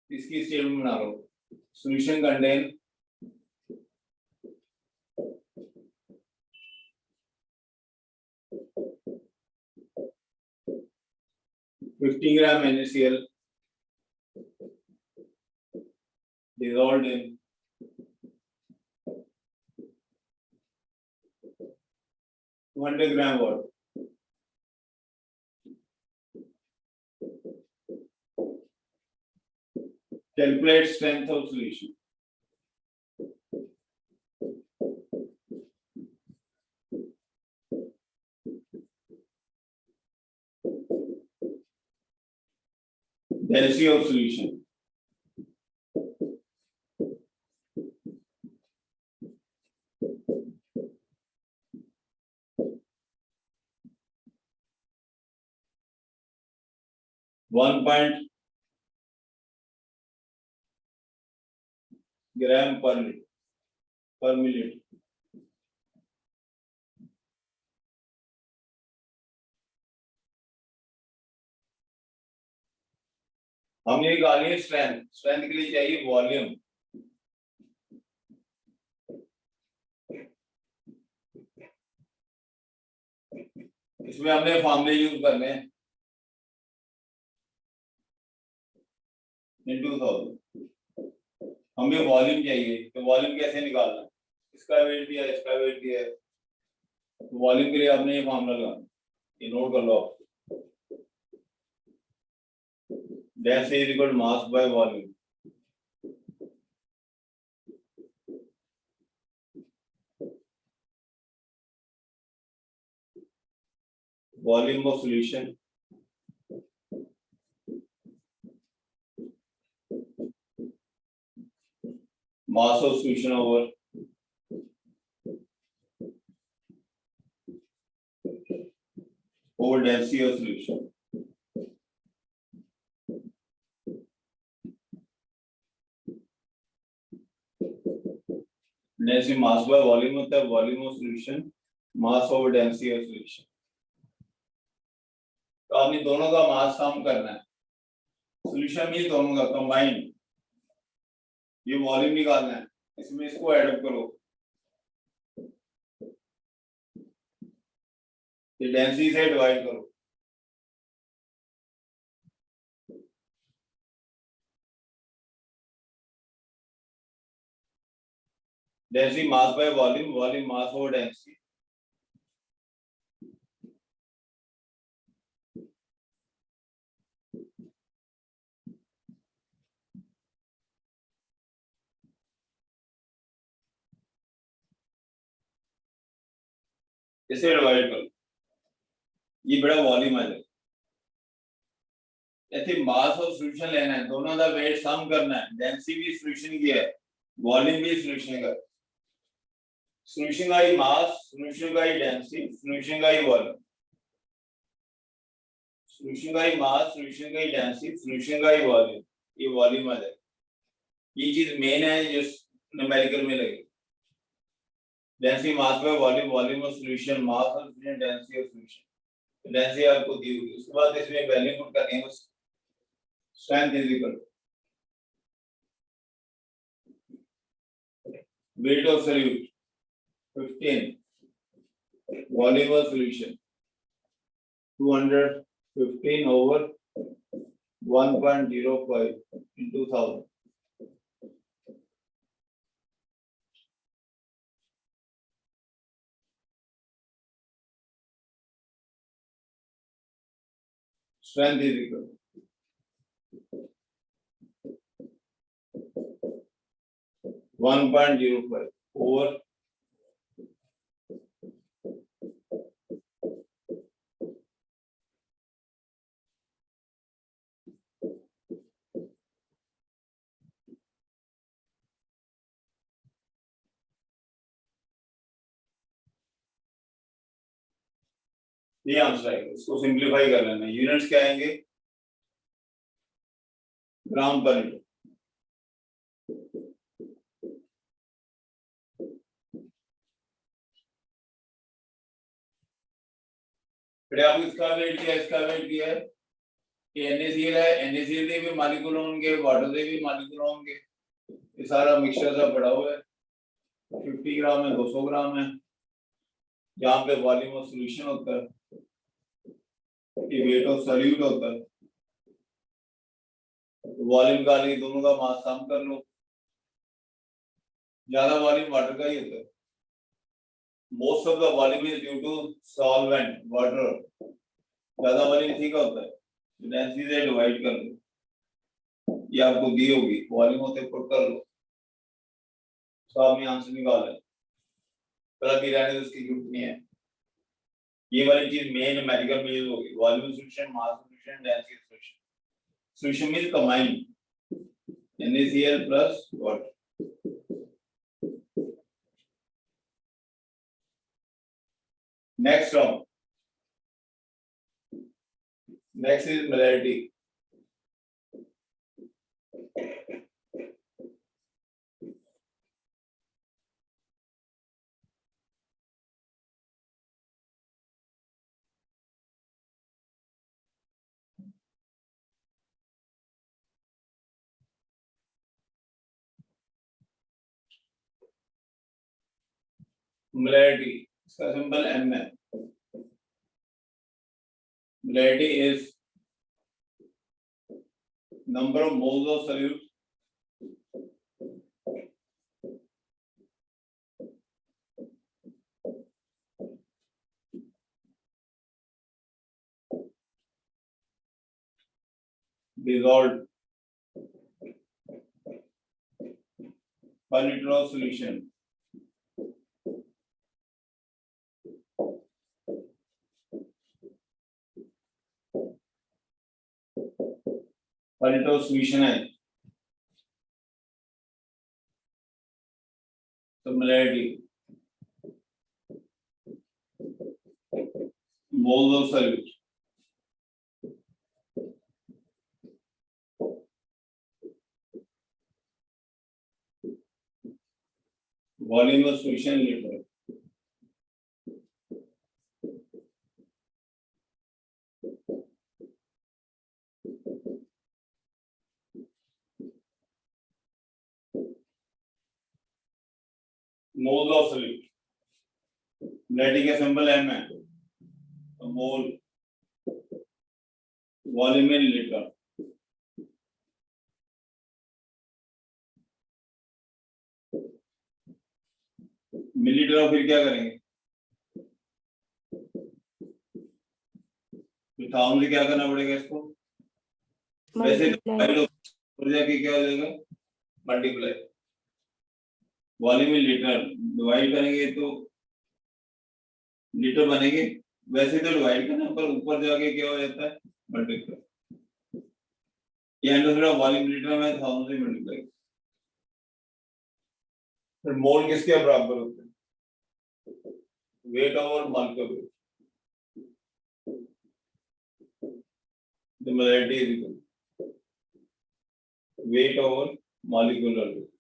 इसकी स्टेटमेंट बना लो, solution contain $50 gram NaCl dissolved in 200 gram water. Calculate strength of solution. Density of solution. One point gram per milliliter. हमने निकाली है स्ट्रेंथ, स्ट्रेंथ के लिए चाहिए वॉल्यूम। इसमें हमने फॉर्मूले यूज करने हैं, into 1000। हमें वॉल्यूम चाहिए, तो वॉल्यूम कैसे निकालना है? इसका वेट दिया है, इसका वेट दिया है, वॉल्यूम के लिए आपने ये फॉर्मूला लगाना, ये नोट कर लो आप। Density is equal to mass by volume. Volume of solution mass of solution over density of solution। Density mass by volume होता है, volume of solution mass over density of solution। तो आपने दोनों का मास कम करना है, सॉल्यूशन मीन दोनों का कंबाइंड, ये वॉल्यूम निकालना है, इसमें इसको ऐड अप करो, ये डेंसिटी से डिवाइड करो, density mass by volume, volume mass over density. इसे डिवाइड करो, ये बड़ा वॉल्यूम आ जाएगा। ऐसे मास ऑफ सॉल्यूशन लेना है, दोनों का वेट सम करना है, डेंसिटी भी सॉल्यूशन की है, वॉल्यूम भी सॉल्यूशन का, सॉल्यूशन का ही मास, सॉल्यूशन का ही डेंसिटी, सॉल्यूशन का ही वॉल्यूम, सॉल्यूशन का ही मास, सॉल्यूशन का ही डेंसिटी, सॉल्यूशन का ही वॉल्यूम, ये वॉल्यूम आ जाएगा। ये चीज मेन है जो न्यूमेरिकल में लगेगी। Density mass by volume, volume of solution, mass of solution, density of solution. Density आपको दी होगी, उसके बाद इसमें वैल्यू पुट करनी है, strength is equal weight of solute 15, volume of solution 215 over 1.05 into 1000। Strength is equal to 1.05 over 1.05। ये answer आएगा, इसको सिंप्लीफाई कर लेना। यूनिट्स क्या आएंगे? ग्राम पर मीटर। फिर आप इसका वेट किया, इसका वेट किया है कि NaCl है, NaCl के भी मॉलिक्यूल होंगे, वाटर के भी मॉलिक्यूल होंगे, ये सारा मिक्सचर सा पड़ा हुआ है। 50 ग्राम है, 200 ग्राम है, जहाँ पे वॉल्यूम ऑफ सॉल्यूशन होता है, ये वेट ऑफ सॉल्यूट होता है। वॉल्यूम का लिए दोनों का मास कम कर लो, ज्यादा वॉल्यूम वाटर का ही होता है। Most of the volume is due to solvent, water, ज्यादा वॉल्यूम इसी का होता है। डेंसिटी से डिवाइड कर लो, ये आपको दी होगी, वॉल्यूम होते पुट कर लो, तो आपने आंसर निकाला है। पर अभी रहने उसकी जरूरत नहीं है, ये वाली चीज मेन न्यूमेरिकल में यूज होगी। Volume solution, mass solution, density solution. Solution means combine NaCl plus water। Next term, next is molarity। Molarity, इसका सिंबल M है। Molarity is number of moles of solute, dissolved per liter of solution. Per liter of solution है तो molarity moles of solute volume of solution liter mole of solute molarity का symbol m है तो मोल volume in litre millilitre और फिर क्या करेंगे फिर 1000 से क्या करना पड़ेगा इसको वैसे तो Multiply. ऊर्जा जाके क्या हो जाएगा multiply volume in litre divide करेंगे तो लीटर बनेंगे वैसे तो डिवाइड करना पर ऊपर जाके क्या हो जाता है मल्टीप्लाई ये दूसरा वॉल्यूम लीटर में 1000 से मल्टीप्लाई फिर मोल किसके बराबर होते हैं weight over molecular weight the molarity is equal weight over molecular weight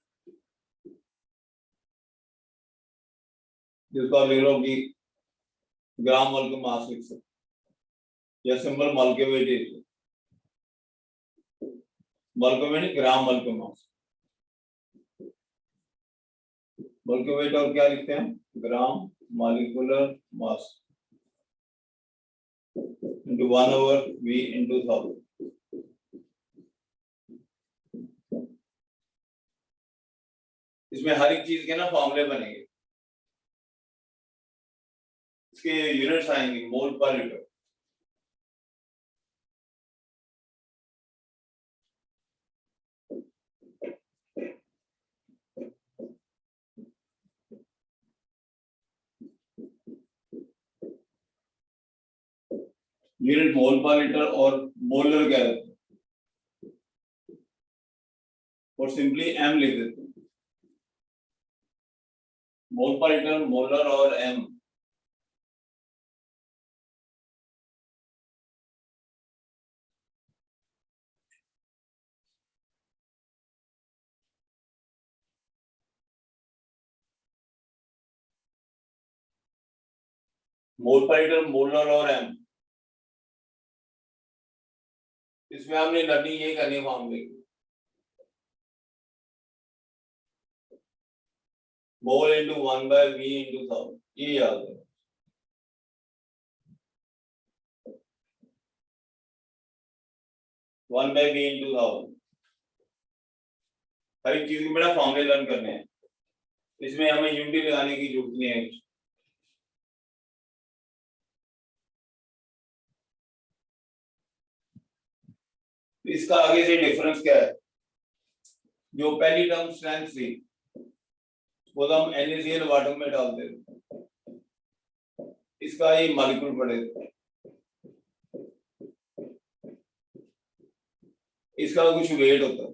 जिसको आप लिख लो कि ग्राम मोल का मास लिख सकते या सिंबल मोल के वेट है मोल का वेट ग्राम मोल का मास मोल के वेट और क्या लिखते हैं ग्राम मॉलिक्यूलर मास into 1 over V into 1000 इसमें हर एक चीज के ना फॉर्मूले बनेंगे इसके यूनिट्स आएंगे मोल पर लीटर यूनिट मोल पर लीटर और मोलर क्या रहते हैं और सिंपली एम लिख देते हैं मोल पर लीटर मोलर और एम मोल पर लीटर मोलर और एम इसमें हमने लर्निंग ये करनी फॉर्मूले mole into 1 by V into 1000 ये याद है वन बाय वी इंटू 1000 हर एक चीज के बेटा फॉर्मूले लर्न करने हैं इसमें हमें यूनिटी लगाने की जरूरत नहीं है इसका आगे से डिफरेंस क्या है जो पहली टर्म स्ट्रेंथ थी वो हम NaCl वाटर में डाल देते इसका ये मॉलिक्यूल पड़ेगा इसका कुछ वेट होता है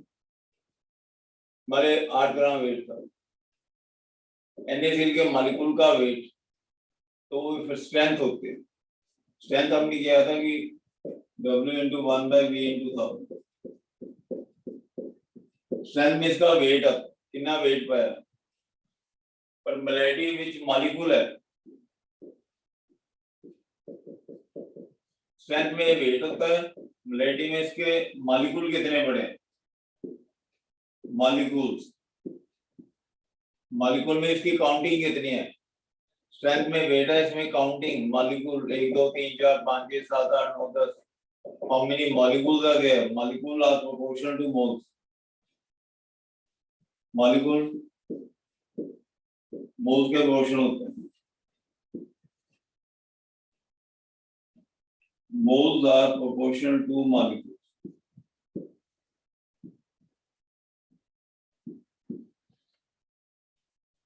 हमारे 8 ग्राम वेट था NaCl के मॉलिक्यूल का वेट तो वो फिर स्ट्रेंथ होती है स्ट्रेंथ हमने किया था कि W into 1 by V into 1000 strength में इसका वेट अब कितना वेट पाया पर मोलैरिटी विच मॉलिक्यूल है स्ट्रेंथ में वेट होता है मोलैरिटी में इसके मॉलिक्यूल कितने बड़े हैं मॉलिक्यूल्स मॉलिक्यूल में इसकी काउंटिंग कितनी है स्ट्रेंथ में वेट है इसमें counting molecule 1 2 3 4 5 6 7 8 9 10 how many molecules are there? Molecules are proportional to moles. Molecule moles के proportional होते हैं. Moles are proportional to molecules.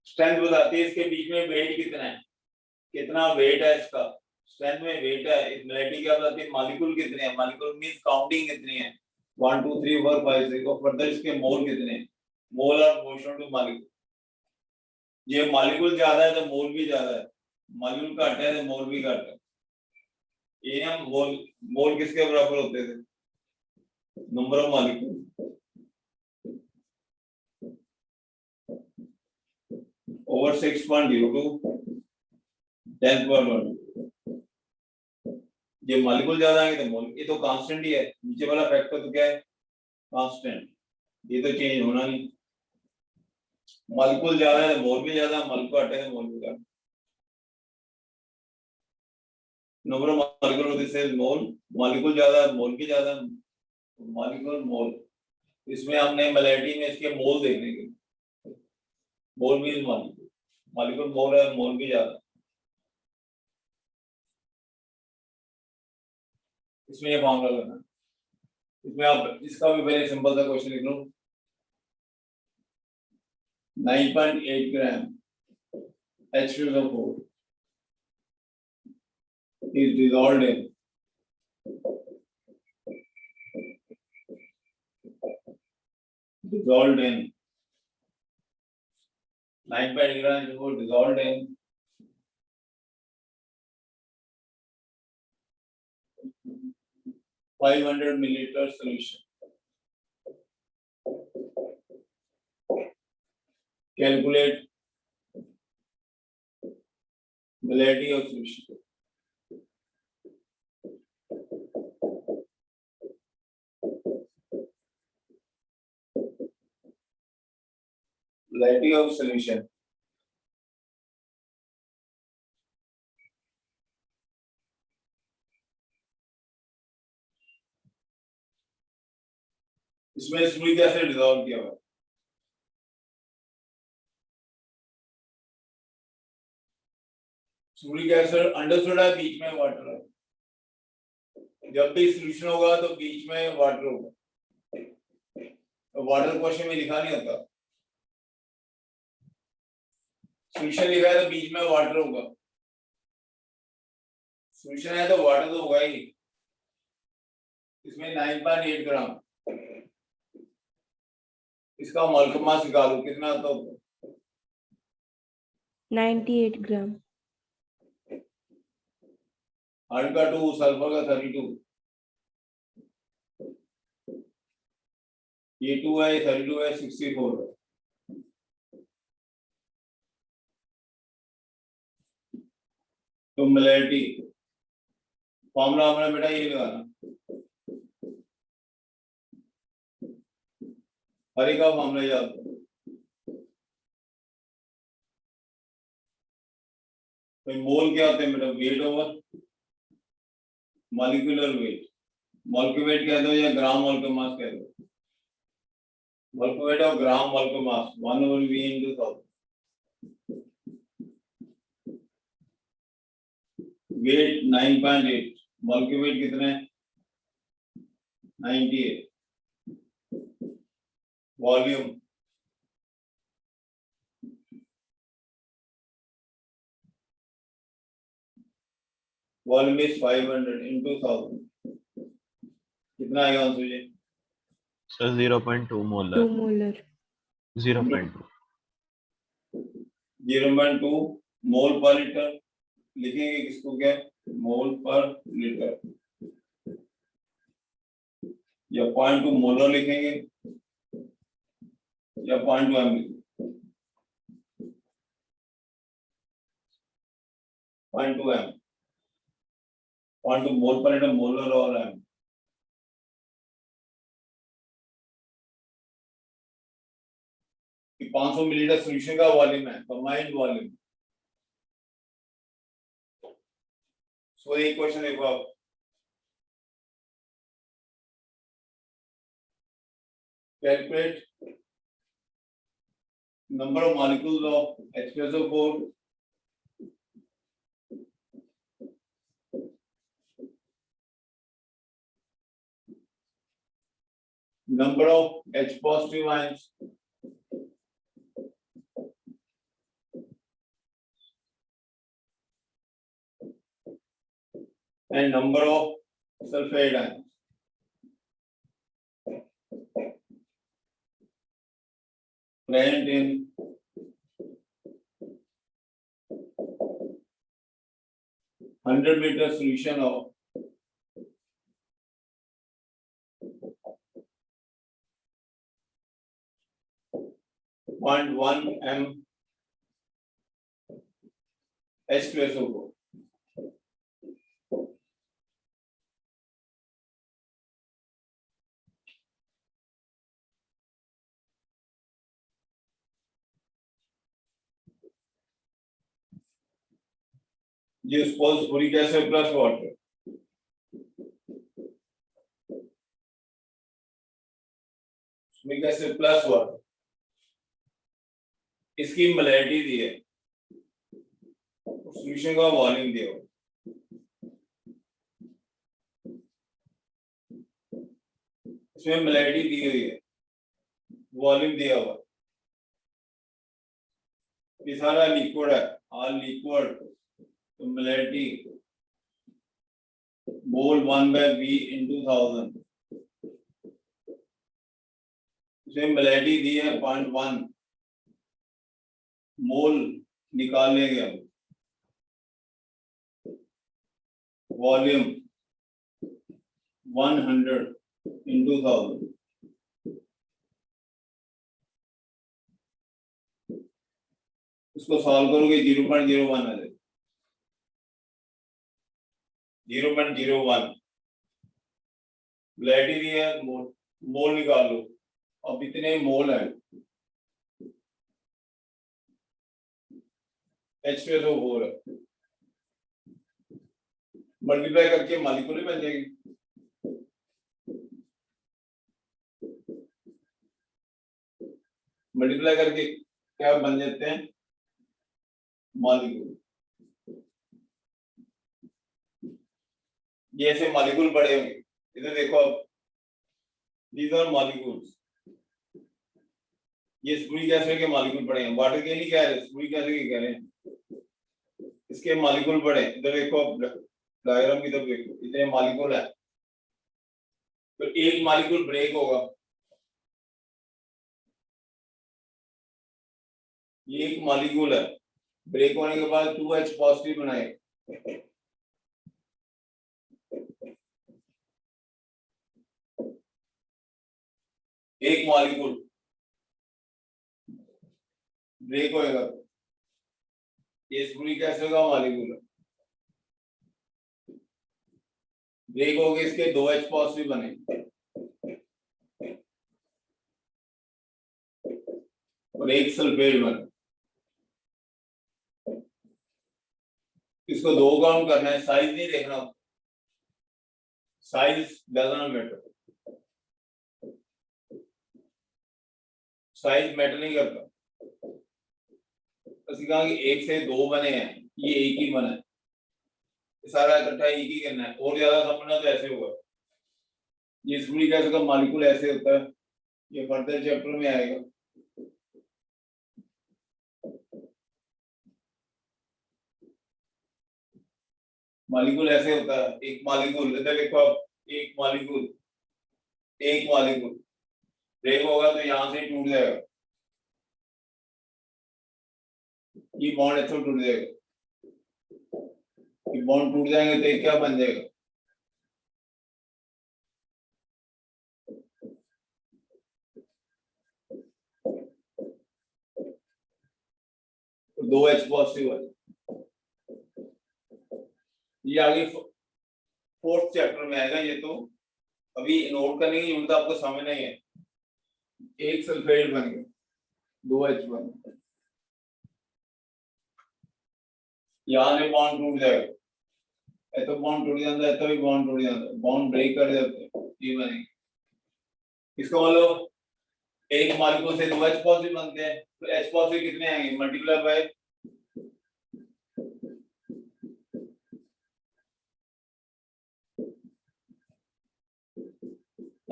Strength बताती है इसके बीच में वेट कितना है, कितना वेट है इसका. स्ट्रेंथ में वेट है. इस मोलैरिटी क्या बताती है, मॉलिक्यूल कितने हैं. मॉलिक्यूल मींस काउंटिंग कितनी है, 1 2 3 4 5 6 और फर्दर इसके मोल कितने हैं. मोल आर प्रोपोर्शनल टू मॉलिक्यूल. ये मॉलिक्यूल ज्यादा है तो मोल भी ज्यादा है, मॉलिक्यूल घट है तो मोल भी घट है. ये हम मोल किसके बराबर होते थे, नंबर ऑफ मॉलिक्यूल. over 6.02 10 पर 1. ये मॉलिक्यूल ज्यादा आएंगे तो मोल, ये तो कांस्टेंट ही है. नीचे वाला फैक्टर तो क्या है, कांस्टेंट. ये तो चेंज होना नहीं. मॉलिक्यूल ज्यादा है तो मोल भी ज्यादा, मॉलिक्यूल घट है तो मोल भी घट. Number of molecule this is mole. Molecule ज्यादा है मोल भी ज्यादा, मॉलिक्यूल मोल. इसमें हमने मोलैरिटी में इसके मोल देखने के, मोल मींस मॉलिक्यूल. मॉलिक्यूल मोल है, मोल भी ज्यादा. इसमें ये फॉर्मूला करना है. इसमें आप इसका भी पहले सिंपल सा क्वेश्चन लिख लो. 9.8 ग्राम H2SO4 is dissolved in dissolved in 9.8 grams dissolved in 500 milliliter solution. Calculate molarity of solution. Molarity of solution. इसमें स्मूथ कैसे डिसॉल्व किया हुआ है. स्मूथ एसिड अंडरस्टूड है, बीच में वाटर है. जब भी सॉल्यूशन होगा तो बीच में वाटर होगा. तो वाटर क्वेश्चन में लिखा नहीं होता. सॉल्यूशन लिखा है तो बीच में वाटर होगा. सॉल्यूशन है तो वाटर तो होगा ही. इसमें 9.8 ग्राम. इसका मोलर मास निकालो कितना आता होगा. 98 ग्राम. आयरन का 2, सल्फर का 32. ये 2 है, 32 है, 64 है. तो मोलैरिटी फॉर्मूला हमारा बेटा ये लगाना. हर एक का फॉर्मूला याद करो. तो मोल क्या होते हैं बेटा, weight over molecular weight. Molecular weight कह दो या ग्राम मोलर मास कह दो. मॉलिक्यूलर वेट और gram molar mass 1/V into 1000. Weight 9.8, molecular weight कितना है 98. Volume volume is 500 into 1000. कितना आएगा आंसर ये. Sir 0.2 molar. 2 मोलर. 0.2. 0.2 मोल पर लीटर. लिखेंगे किसको, क्या मोल पर लीटर, या 0.2 मोलर लिखेंगे या 0.2 एम लिखेंगे. 0.2 एम. 0.2 मोल पर लीटर, मोलर और एम. कि 500 मिलीलीटर सॉल्यूशन का वॉल्यूम है, कंबाइंड वॉल्यूम. सो एक क्वेश्चन देखो आप. Calculate number of molecules of H2SO4 number of H positive ions and number of sulfide ions. Present in 100-meter solution of 0.1 m H2SO4. You suppose boric acid plus water. Boric acid plus water. इसकी molarity दी है, solution का volume दिया हुआ, इसमें molarity दी हुई है, volume दिया हुआ, ये सारा लिक्विड है, ऑल लिक्विड, तो मोलैरिटी मोल 1/V into 1000, इसमें मोलैरिटी दी है 0.1 मोल निकाल लेंगे हम, वॉल्यूम 100 into 1000, इसको सॉल्व करोगे 0.01 आ जाएगा, 0.01 मोलैरिटी दी है, मोल निकाल लो, अब इतने मोल है H2SO4 है, मल्टीप्लाई करके मॉलिक्यूल बन जाएगी, मल्टीप्लाई करके क्या बन जाते हैं मॉलिक्यूल। ये ऐसे मॉलिक्यूल पड़े होंगे, इधर देखो अब, these are molecules, ये सल्फ्यूरिक एसिड के मॉलिक्यूल पड़े हैं, वाटर के नहीं कह रहे, सल्फ्यूरिक एसिड के कह रहे हैं, इसके मॉलिक्यूल पड़े, इधर देखो डायग्राम की तरफ देखो, इतने मॉलिक्यूल है, तो एक मॉलिक्यूल ब्रेक होगा, ये एक मॉलिक्यूल है, ब्रेक होने के बाद 2H पॉजिटिव बनाए, एक मॉलिक्यूल ब्रेक होएगा, ये सल्फ्यूरिक एसिड का मॉलिक्यूल है, ब्रेक हो गए, इसके 2H पॉजिटिव बने, और एक सल्फेट बना, इसको 2 काउंट करना है, साइज नहीं देखना, size doesn't matter, size matter नहीं करता, असली कहा कि 1 से 2 बने हैं, ये एक ही बना है, सारा इकट्ठा एक ही करना है, और ज्यादा समझना तो ऐसे होगा, ये सल्फ्यूरिक एसिड का मॉलिक्यूल ऐसे होता है, ये फर्दर चैप्टर में आएगा, मॉलिक्यूल ऐसे होता है, एक मॉलिक्यूल, इधर देखो आप, एक मॉलिक्यूल ब्रेक होगा तो यहां से टूट जाएगा, ये बॉन्ड ऐसे टूट जाएगा, ये बॉन्ड टूट जाएंगे तो ये क्या बन जाएगा, तो 2H पॉजिटिव है, ये आगे 4th चैप्टर में आएगा, ये तो अभी नोट करने की जरूरत आपको समझना ही है, एक सल्फेट बन गया, 2H बन गया, यहाँ से बॉन्ड टूट जाएगा, ऐसा बॉन्ड टूट जाता है, ऐसा भी बॉन्ड टूट जाता है, बॉन्ड ब्रेक कर देते हैं, ये बनेगा, इसका मतलब एक मॉलिक्यूल से 2 H पॉजिटिव बनते हैं, तो H पॉजिटिव कितने आएंगे मल्टीप्लाई बाय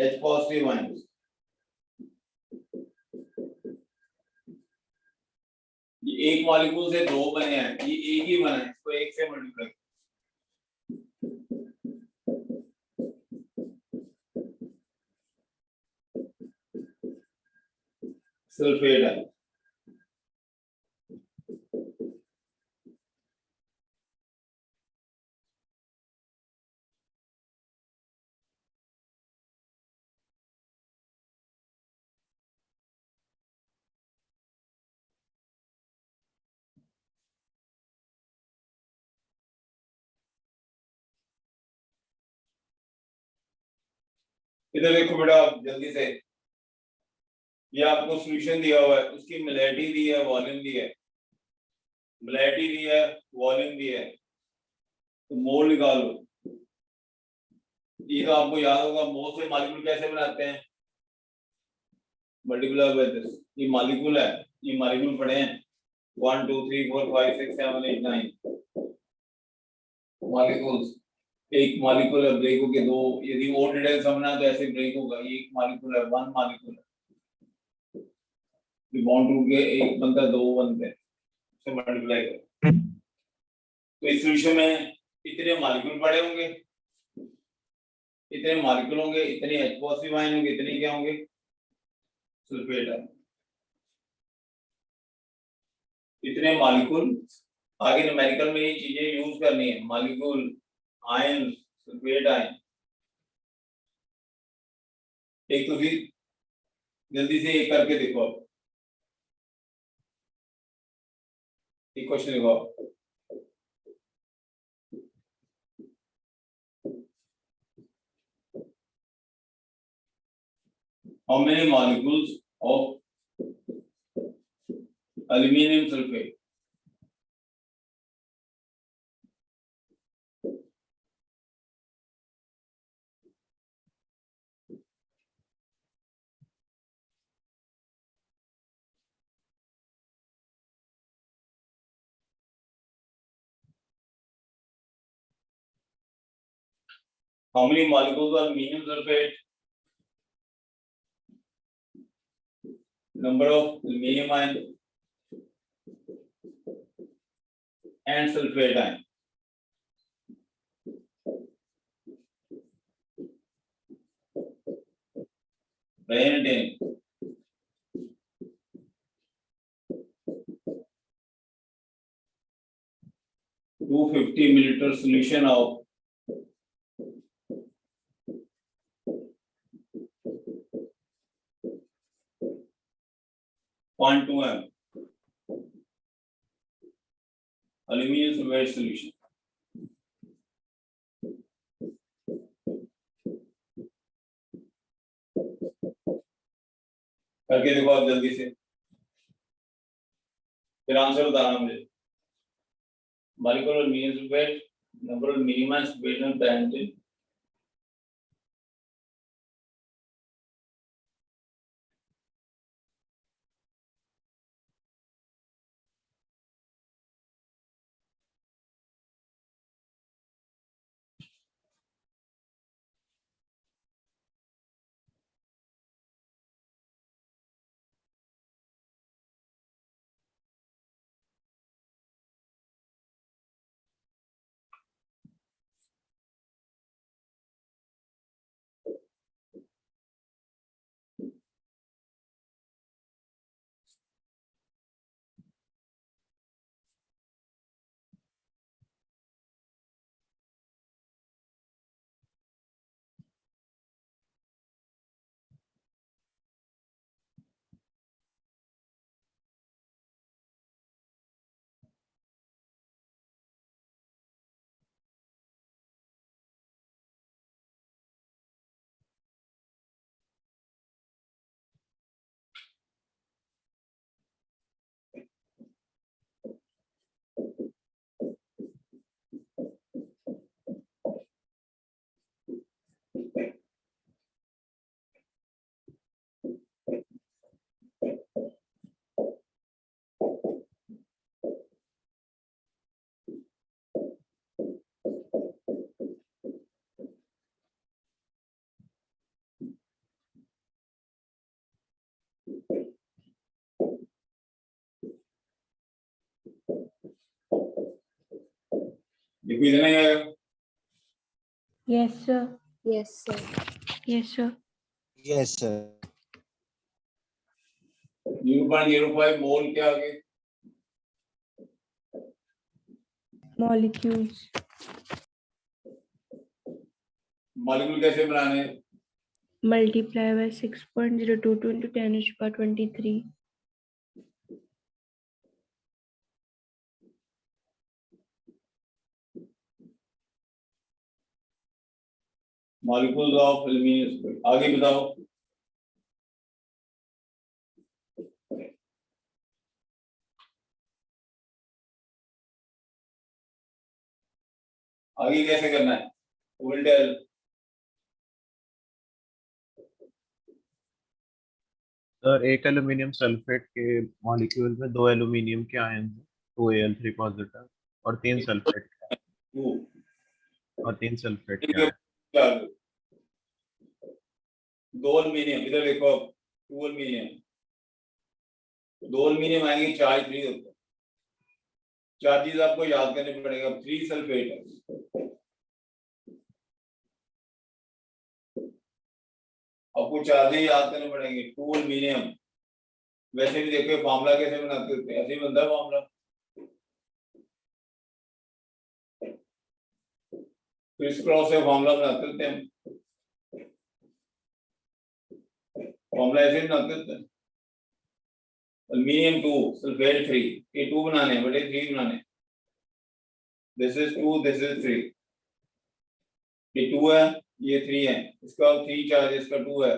H पॉजिटिव आएंगे। ये एक मॉलिक्यूल से 2 बने हैं, ये एक ही बना है, इसको एक से मल्टीप्लाई सल्फेट है। इधर देखो बेटा आप जल्दी से, ये आपको सॉल्यूशन दिया हुआ है, उसकी मोलैरिटी दी है, वॉल्यूम दी है, मोलैरिटी दी है, वॉल्यूम दी है, तो मोल निकालो। ये तो आपको याद होगा, मोल से मॉलिक्यूल कैसे बनाते हैं, मल्टीप्लाई बाय दिस। ये मॉलिक्यूल है, ये मॉलिक्यूल पढ़े हैं 1 2 3 4 5 6 7 8 9 मॉलिक्यूल्स। एक मॉलिक्यूल है, ब्रेक होके दो, यदि और डिटेल समझना है तो ऐसे ब्रेक होगा। ये एक मॉलिक्यूल है, वन मॉलिक्यूल है, बॉन्ड टूट के एक बनता है, 2 बनते हैं, से मल्टीप्लाई करो। तो इस सॉल्यूशन में इतने मॉलिक्यूल पड़े होंगे, इतने मॉलिक्यूल होंगे, इतने H पॉजिटिव आयन होंगे, इतने क्या होंगे सल्फेट है। इतने मॉलिक्यूल, आगे न्यूमेरिकल में ये चीजें यूज करनी है, मॉलिक्यूल, आयन, सल्फेट आयन। एक तो फिर जल्दी से एक करके देखो आप, एक क्वेश्चन देखो आप। How many molecules of aluminum sulfate? How many molecules of aluminum sulfate? Number of aluminum ion and sulfate ion. Write it in. 250 milliliter solution of (0.2 m) aluminum sulfate solution. करके देखो आप जल्दी से, फिर आंसर बताना मुझे। Molecular aluminum sulfate, number of minimum sulfate and देखो इतना ही आएगा। Yes, sir. Yes, sir. Yes, sir. Yes sir 0.05 मोल क्या आगे? Molecules. मॉलिक्यूल कैसे बनाने? Multiply by 6.022 into 10 to the power 23. Molecules of aluminium. आगे बताओ। आगे कैसे करना है? Will tell. सर एक एल्यूमिनियम सल्फेट के मॉलिक्यूल में 2 एल्यूमिनियम के आयन हैं, 2Al3 पॉजिटिव और 3 सल्फेट के टू और 3 सल्फेट के ठीक है। आयन। क्या? 2 एल्यूमिनियम, इधर देखो अब, 2 एल्यूमिनियम, 2 एल्यूमिनियम आएंगे, चार्ज 3 होता है। चार्जेस आपको याद करने पड़ेगा। 3 सल्फेट है, आपको चार्जेस याद करने पड़ेंगे। 2 एल्यूमिनियम, वैसे भी देखो फार्मूला कैसे बनाते होते हैं, ऐसे ही बनता है फार्मूला। क्रिस क्रॉस से फार्मूला बनाते होते हैं, फार्मूला ऐसे ही बनाते होते हैं। एल्यूमिनियम 2 सल्फेट 3, ये 2 बनाने हैं बेटे, 3 बनाने। दिस इज 2, दिस इज 3, ये 2 है, ये 3 है, इसका 3 चार्ज, इसका 2 है।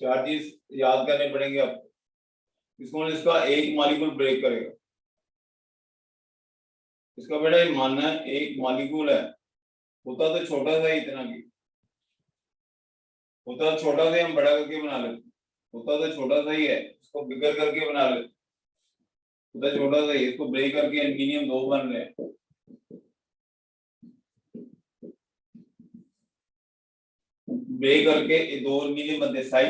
चार्जेस याद करने पड़ेंगे आपको। इसको इसका एक मॉलिक्यूल ब्रेक करेगा। इसका बेटा ये मानना है एक मॉलिक्यूल है, होता तो छोटा सा ही, इतना की होता तो छोटा सा, हम बड़ा करके बना लेते। होता तो छोटा सा ही है, इसको बिगर करके बना लेते। होता छोटा सा ही, इसको ब्रेक करके एल्यूमिनियम 2 बन रहे हैं। ब्रेक करके 2 एल्यूमिनियम बनते, साइज